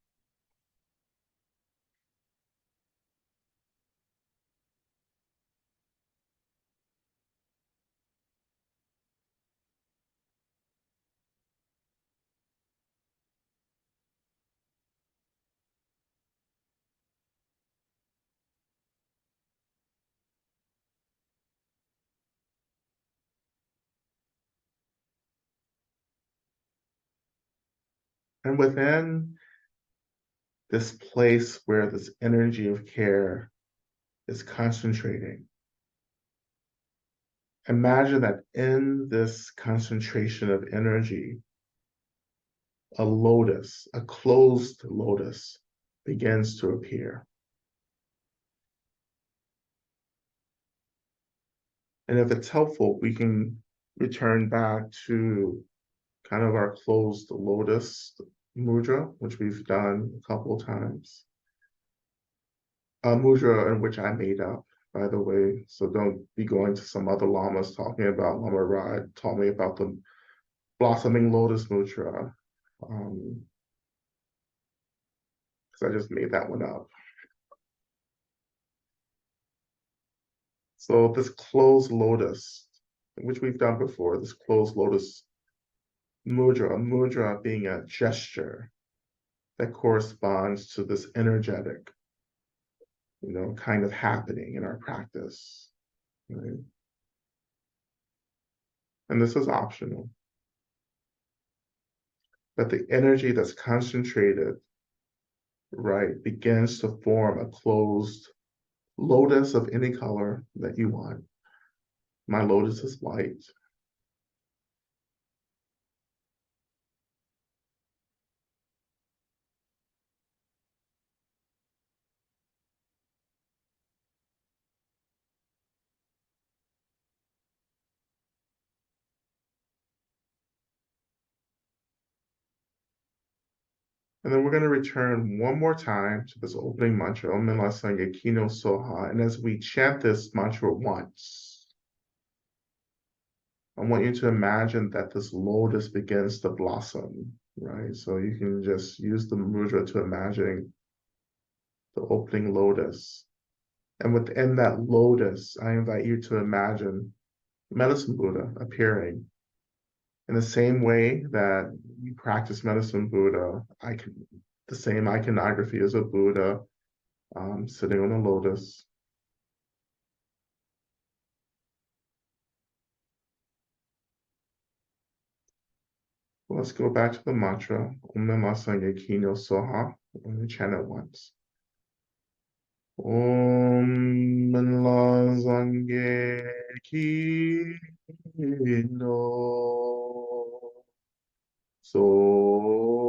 And within this place where this energy of care is concentrating, imagine that in this concentration of energy, a lotus, a closed lotus, begins to appear. And if it's helpful, we can return back to kind of our closed lotus mudra, which we've done a couple of times. A mudra in which I made up, by the way. So don't be going to some other lamas talking about Lama Rod taught me about the blossoming lotus mudra. Because I just made that one up. So this closed lotus, which we've done before, this closed lotus mudra being a gesture that corresponds to this energetic, kind of happening in our practice, right? And this is optional. But the energy that's concentrated, right, begins to form a closed lotus of any color that you want. My lotus is white. And then we're going to return one more time to this opening mantra, Om Mela Sangye Kino Soha. And as we chant this mantra once, I want you to imagine that this lotus begins to blossom, right? So you can just use the mudra to imagine the opening lotus. And within that lotus, I invite you to imagine Medicine Buddha appearing. In the same way that you practice Medicine Buddha, the same iconography as a Buddha sitting on a lotus. Let's go back to the mantra, Om Namah Sangye Kino Soha. Let me chant it once. Om Namah Sangye Kino Soha.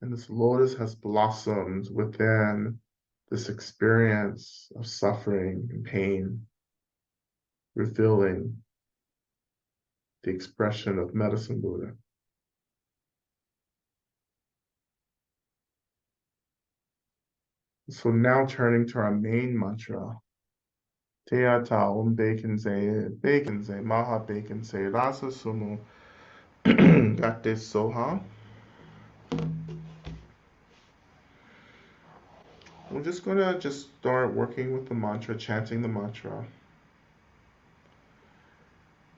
And this lotus has blossomed within this experience of suffering and pain, revealing the expression of Medicine Buddha. So now turning to our main mantra, Teata Om Bekenze, Maha Bekenze, Rasa Sumu, Gate Soha. We're just going to start working with the mantra, chanting the mantra.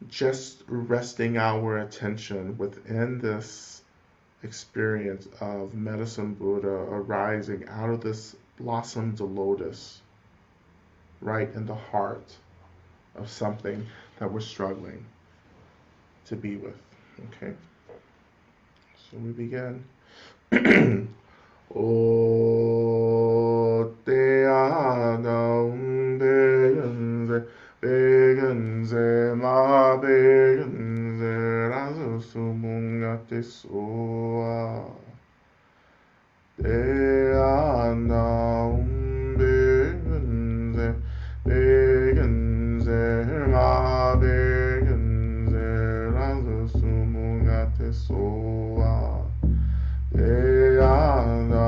Just resting our attention within this experience of Medicine Buddha arising out of this blossomed lotus, right in the heart of something that we're struggling to be with. Okay? So we begin. O te ana begenze ma begenze rasu sumunga te soa te ana begenze ma begenze rasu sumunga te soa te ana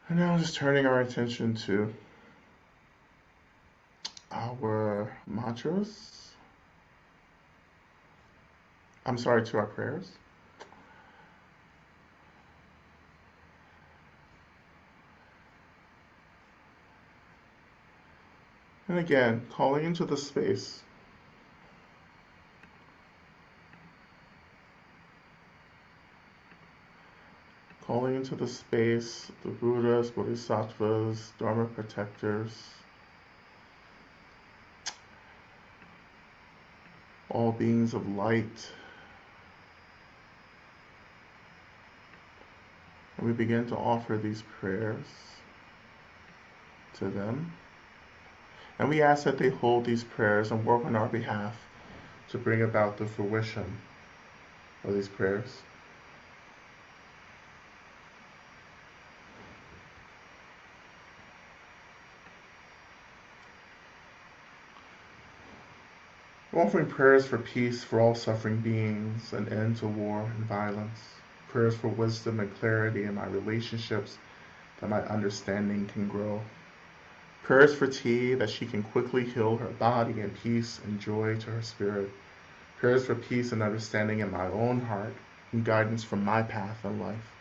And now just turning our attention to our mantras. I'm sorry, to our prayers. And again, calling into the space. Calling into the space the Buddhas, Bodhisattvas, Dharma protectors, all beings of light. And we begin to offer these prayers to them. And we ask that they hold these prayers and work on our behalf to bring about the fruition of these prayers. We're offering prayers for peace for all suffering beings, an end to war and violence. Prayers for wisdom and clarity in my relationships, that my understanding can grow. Prayers for T, that she can quickly heal her body and peace and joy to her spirit. Prayers for peace and understanding in my own heart and guidance from my path in life.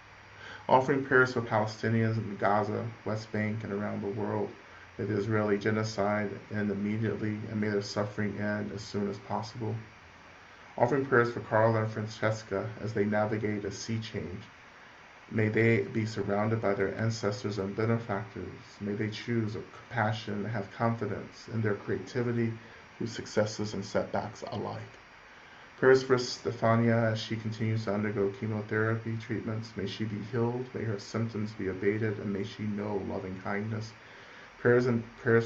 Offering prayers for Palestinians in Gaza, West Bank, and around the world. May the Israeli genocide end immediately, and may their suffering end as soon as possible. Offering prayers for Carla and Francesca as they navigate a sea change. May they be surrounded by their ancestors and benefactors. May they choose compassion and have confidence in their creativity through successes and setbacks alike. Prayers for Stefania as she continues to undergo chemotherapy treatments. May she be healed, may her symptoms be abated, and may she know loving kindness. Prayers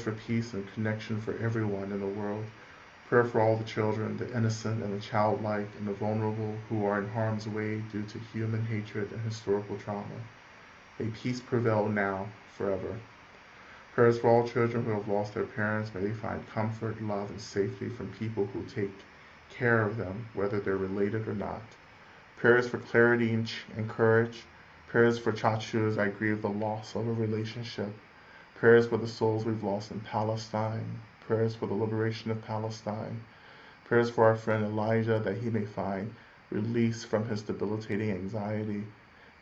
for peace and connection for everyone in the world. Prayer for all the children, the innocent and the childlike, and the vulnerable who are in harm's way due to human hatred and historical trauma. May peace prevail now, forever. Prayers for all children who have lost their parents. May they find comfort, love, and safety from people who take care of them, whether they're related or not. Prayers for clarity and courage. Prayers for Chachu as I grieve the loss of a relationship. Prayers for the souls we've lost in Palestine. Prayers for the liberation of Palestine. Prayers for our friend Elijah that he may find release from his debilitating anxiety.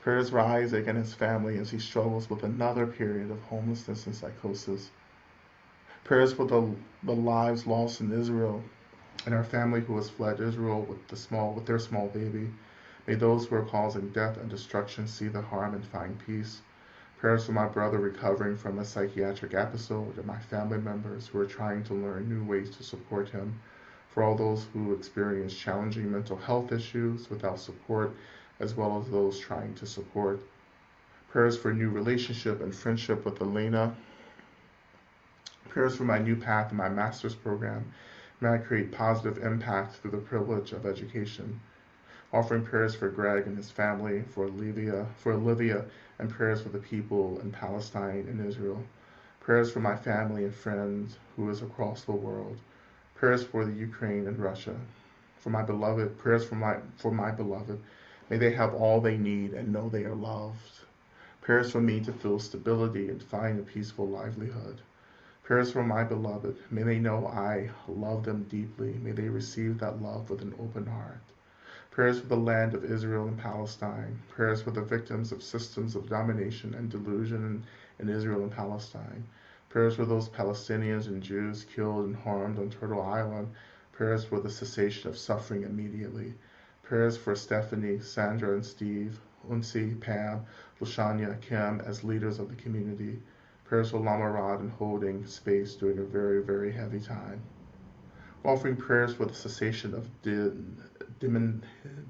Prayers for Isaac and his family as he struggles with another period of homelessness and psychosis. Prayers for the lives lost in Israel and our family who has fled Israel with their small baby. May those who are causing death and destruction see the harm and find peace. Prayers for my brother recovering from a psychiatric episode and my family members who are trying to learn new ways to support him. For all those who experience challenging mental health issues without support, as well as those trying to support. Prayers for a new relationship and friendship with Elena. Prayers for my new path in my master's program. May I create positive impact through the privilege of education. Offering prayers for Greg and his family, for Olivia, and prayers for the people in Palestine and Israel. Prayers for my family and friends who is across the world. Prayers for the Ukraine and Russia. For my beloved, prayers for my beloved. May they have all they need and know they are loved. Prayers for me to feel stability and find a peaceful livelihood. Prayers for my beloved. May they know I love them deeply. May they receive that love with an open heart. Prayers for the land of Israel and Palestine. Prayers for the victims of systems of domination and delusion in Israel and Palestine. Prayers for those Palestinians and Jews killed and harmed on Turtle Island. Prayers for the cessation of suffering immediately. Prayers for Stephanie, Sandra, and Steve, Unsi, Pam, Lushanya, Kim as leaders of the community. Prayers for Lama Rod and holding space during a very, very heavy time. Offering prayers for the cessation of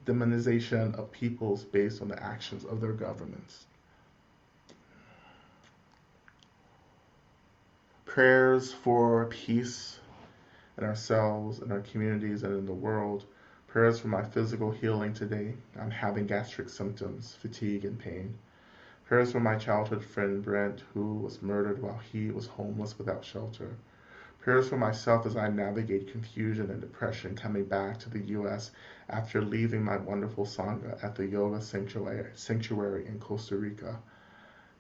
demonization of peoples based on the actions of their governments. Prayers for peace in ourselves, in our communities, and in the world. Prayers for my physical healing today. I'm having gastric symptoms, fatigue, and pain. Prayers for my childhood friend Brent, who was murdered while he was homeless without shelter. Prayers for myself as I navigate confusion and depression coming back to the U.S. after leaving my wonderful Sangha at the Yoga Sanctuary in Costa Rica.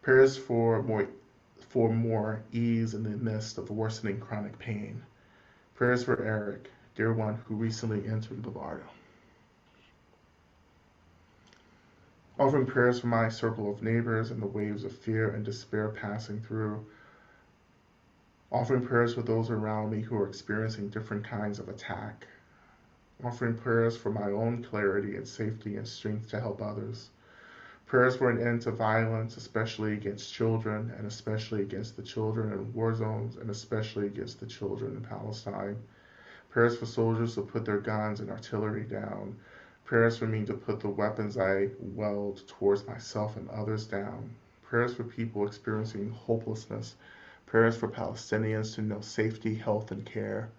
Prayers for more ease in the midst of worsening chronic pain. Prayers for Eric, dear one who recently entered the bardo. Offering prayers for my circle of neighbors and the waves of fear and despair passing through. Offering prayers for those around me who are experiencing different kinds of attack. Offering prayers for my own clarity and safety and strength to help others. Prayers for an end to violence, especially against children, and especially against the children in war zones, and especially against the children in Palestine. Prayers for soldiers to put their guns and artillery down. Prayers for me to put the weapons I wield towards myself and others down. Prayers for people experiencing hopelessness. Prayers for Palestinians to know safety, health, and care.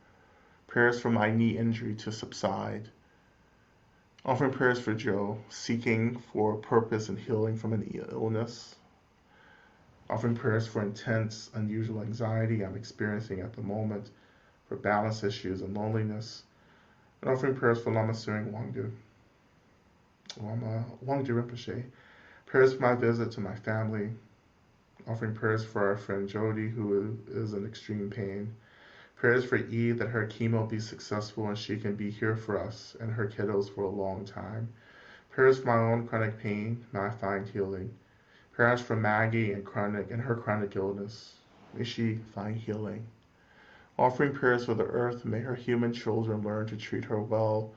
Prayers for my knee injury to subside. Offering prayers for Joe, seeking for purpose and healing from an illness. Offering prayers for intense, unusual anxiety I'm experiencing at the moment, for balance issues and loneliness. And offering prayers for Lama Tsering Wangdu Rinpoche. Prayers for my visit to my family. Offering prayers for our friend Jody, who is in extreme pain. Prayers for E that her chemo be successful and she can be here for us and her kiddos for a long time. Prayers for my own chronic pain, may I find healing. Prayers for Maggie and her chronic illness. May she find healing. Offering prayers for the earth, may her human children learn to treat her well.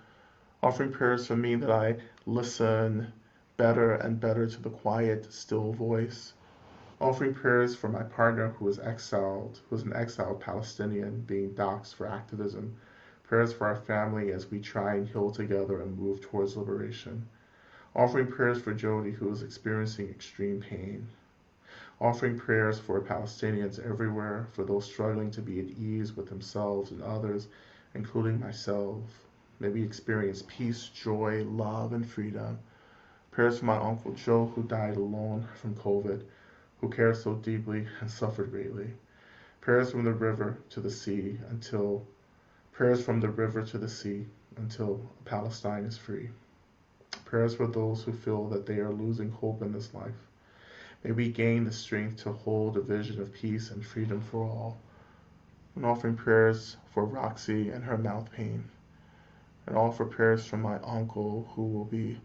Offering prayers for me that I listen better and better to the quiet, still voice. Offering prayers for my partner who is an exiled Palestinian being doxxed for activism. Prayers for our family as we try and heal together and move towards liberation. Offering prayers for Jody who is experiencing extreme pain. Offering prayers for Palestinians everywhere, for those struggling to be at ease with themselves and others, including myself. May we experience peace, joy, love, and freedom. Prayers for my Uncle Joe who died alone from COVID, who cares so deeply and suffered greatly. Prayers from the river to the sea until Palestine is free. Prayers for those who feel that they are losing hope in this life. May we gain the strength to hold a vision of peace and freedom for all. And offering prayers for Roxy and her mouth pain. And all for prayers from my uncle who will be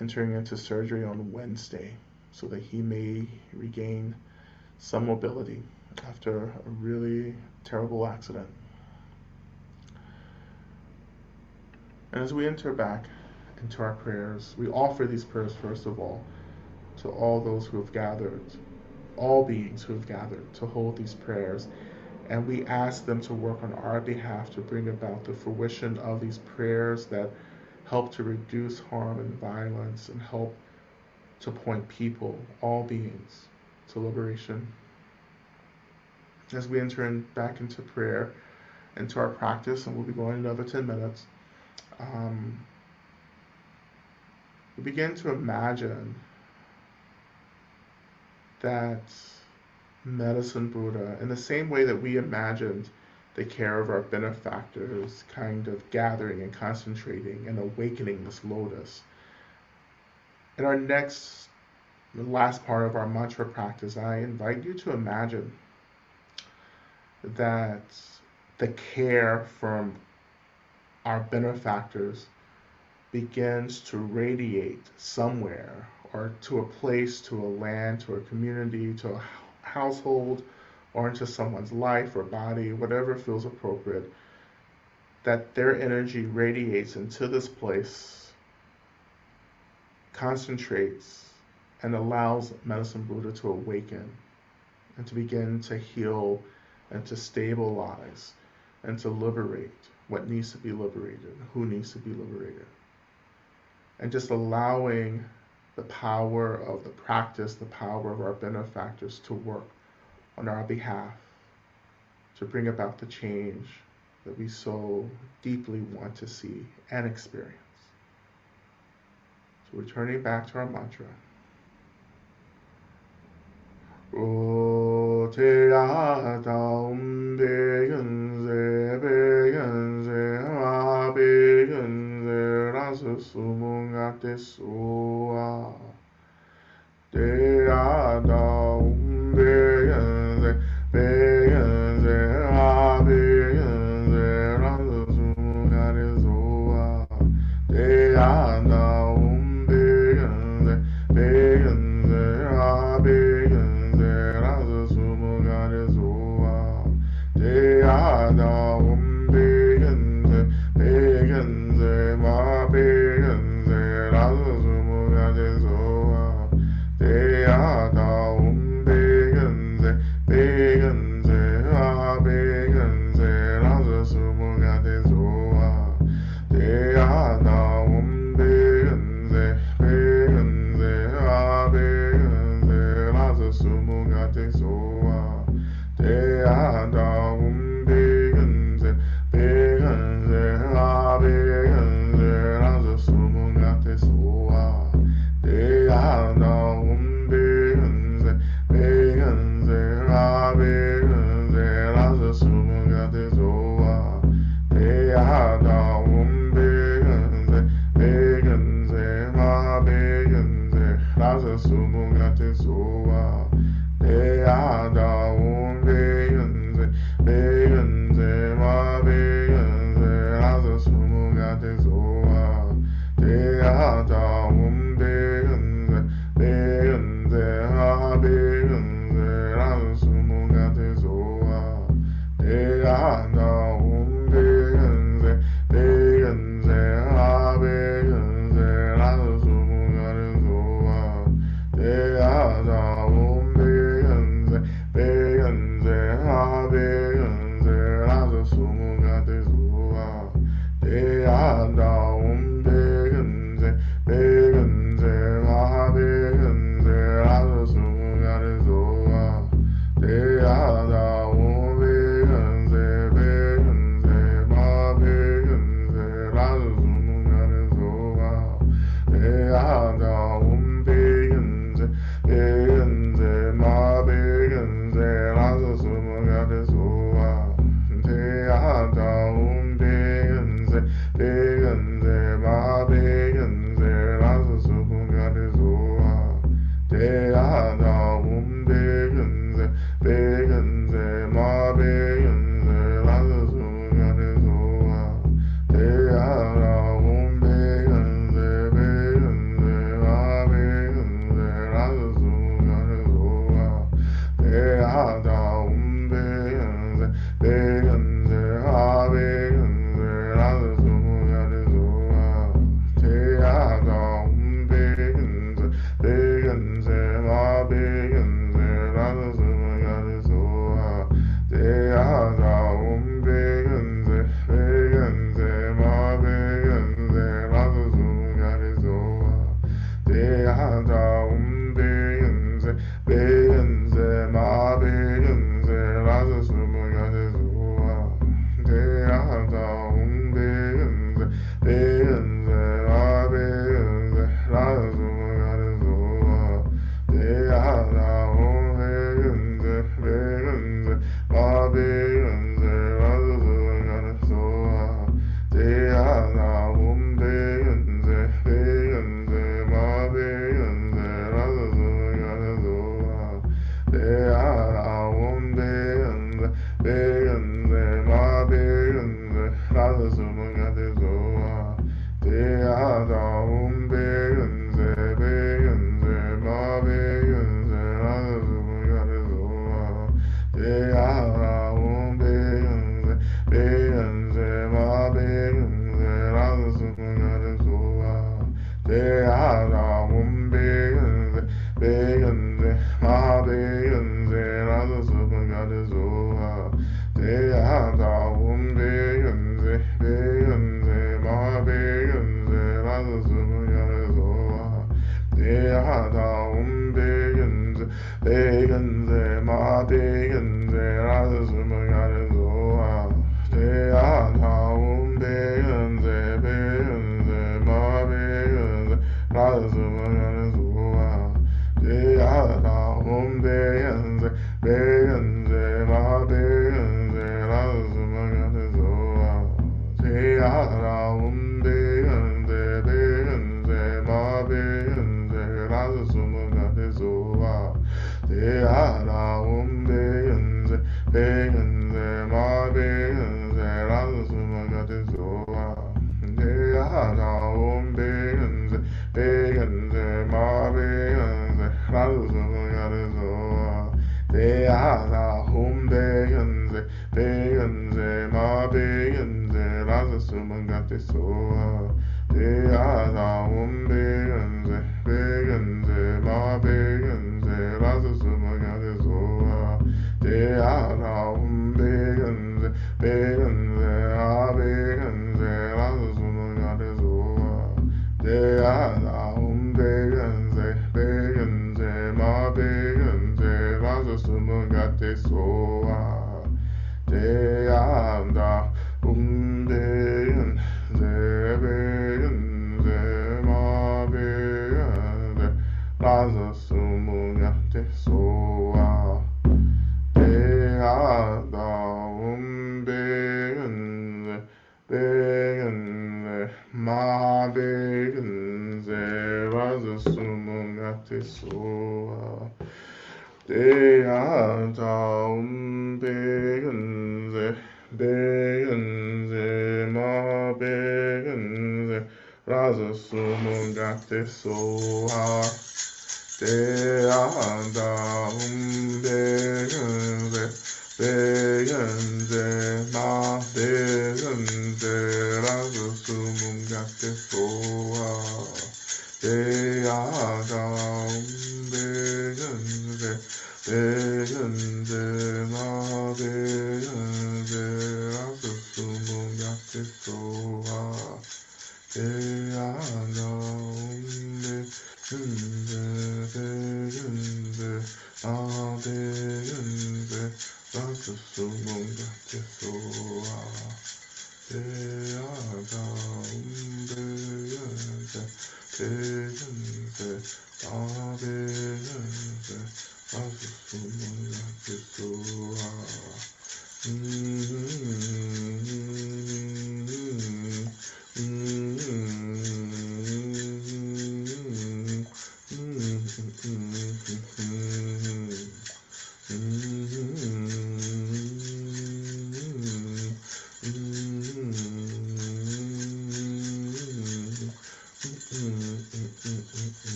entering into surgery on Wednesday so that he may regain some mobility after a really terrible accident. And as we enter back into our prayers, we offer these prayers first of all to all those who have gathered, all beings who have gathered to hold these prayers, and we ask them to work on our behalf to bring about the fruition of these prayers that help to reduce harm and violence and help to point people, all beings, to liberation. As we enter back into prayer, into our practice, and we'll be going another 10 minutes, we begin to imagine that medicine Buddha, in the same way that we imagined the care of our benefactors kind of gathering and concentrating and awakening this lotus. In our last part of our mantra practice, I invite you to imagine that the care from our benefactors begins to radiate somewhere, or to a place, to a land, to a community, to a household or into someone's life or body, whatever feels appropriate, that their energy radiates into this place, concentrates, and allows Medicine Buddha to awaken and to begin to heal and to stabilize and to liberate what needs to be liberated, who needs to be liberated. And just allowing the power of the practice, the power of our benefactors to work on our behalf to bring about the change that we so deeply want to see and experience. So returning back to our mantra. Rotea daum begenze begenze ha begenze rasu sumungate sua dea daum begenze begenze ha begenze rasu sumungate sua dea daum begenze begenze ha begenze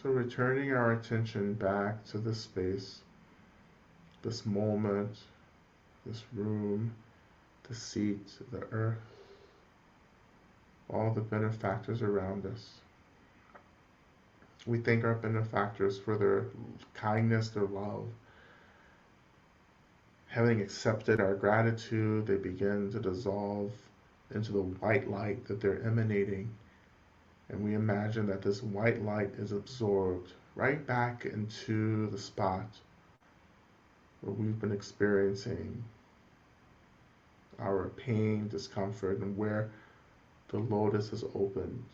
So returning our attention back to this space, this moment, this room, the seat, the earth, all the benefactors around us. We thank our benefactors for their kindness, their love. Having accepted our gratitude, they begin to dissolve into the white light that they're emanating. And we imagine that this white light is absorbed right back into the spot where we've been experiencing our pain, discomfort, and where the lotus is opened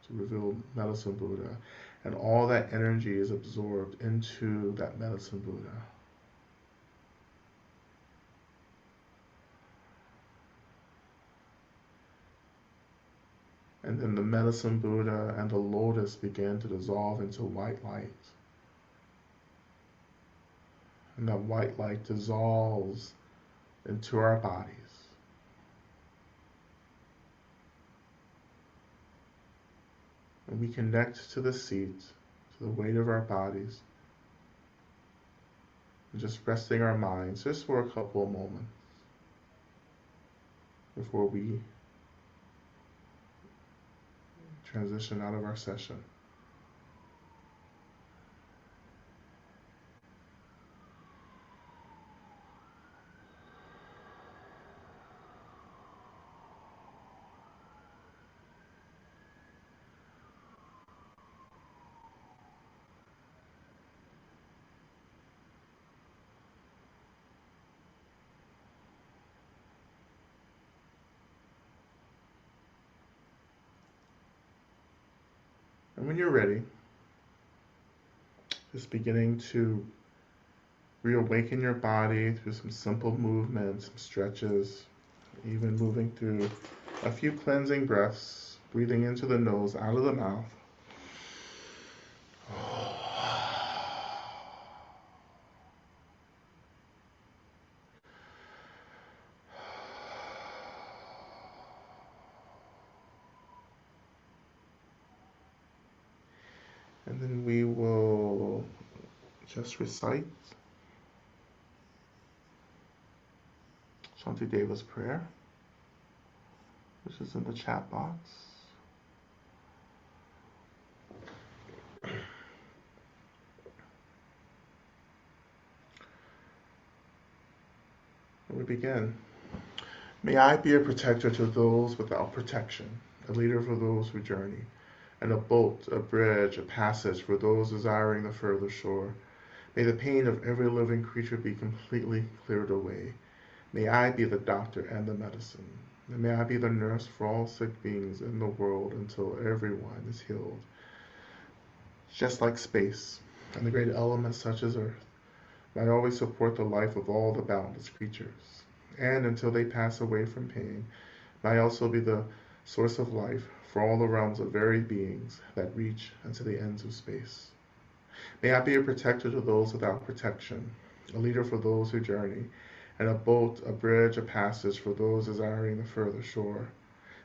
to reveal medicine Buddha. And all that energy is absorbed into that medicine Buddha. And then the medicine Buddha and the lotus begin to dissolve into white light. And that white light dissolves into our bodies. And we connect to the seat, to the weight of our bodies, and just resting our minds just for a couple of moments before we transition out of our session. And when you're ready, just beginning to reawaken your body through some simple movements, some stretches, even moving through a few cleansing breaths, breathing into the nose, out of the mouth. And then we will just recite Shantideva's prayer, which is in the chat box. And we begin. May I be a protector to those without protection, a leader for those who journey, and a boat, a bridge, a passage for those desiring the further shore. May the pain of every living creature be completely cleared away. May I be the doctor and the medicine. And may I be the nurse for all sick beings in the world until everyone is healed. Just like space and the great elements such as earth, may I always support the life of all the boundless creatures. And until they pass away from pain, may I also be the source of life for all the realms of varied beings that reach into the ends of space. May I be a protector to those without protection, a leader for those who journey, and a boat, a bridge, a passage for those desiring the further shore.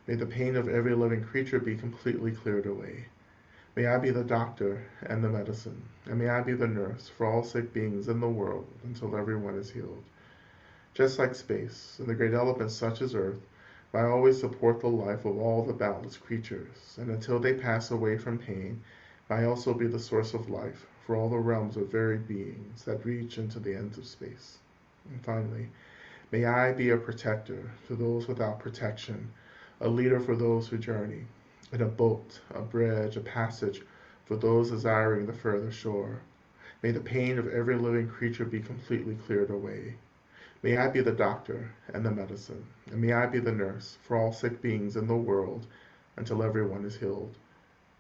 May the pain of every living creature be completely cleared away. May I be the doctor and the medicine, and may I be the nurse for all sick beings in the world until everyone is healed. Just like space and the great elements such as earth, may I always support the life of all the boundless creatures, and until they pass away from pain, may I also be the source of life for all the realms of varied beings that reach into the ends of space. And finally, may I be a protector to those without protection, a leader for those who journey, and a boat, a bridge, a passage for those desiring the further shore. May the pain of every living creature be completely cleared away. May I be the doctor and the medicine, and may I be the nurse for all sick beings in the world until everyone is healed.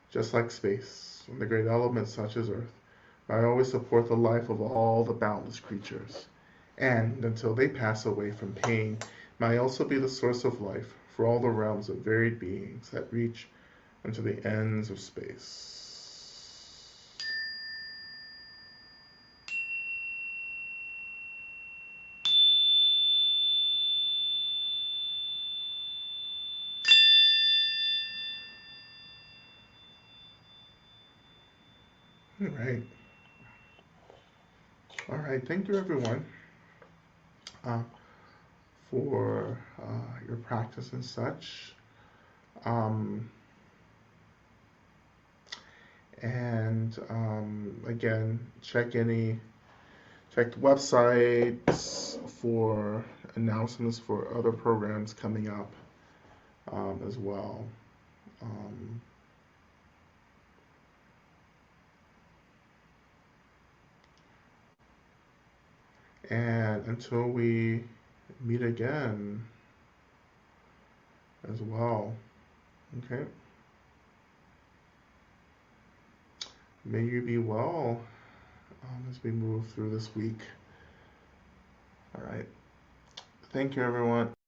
Just like space and the great elements such as earth, may I always support the life of all the boundless creatures. And until they pass away from pain, may I also be the source of life for all the realms of varied beings that reach into the ends of space. All right. All right. Thank you, everyone, uh, for your practice and such. Um, and again, check the websites for announcements for other programs coming up as well. Um, and until we meet again as well. Okay. May you be well as we move through this week. All right. Thank you, everyone.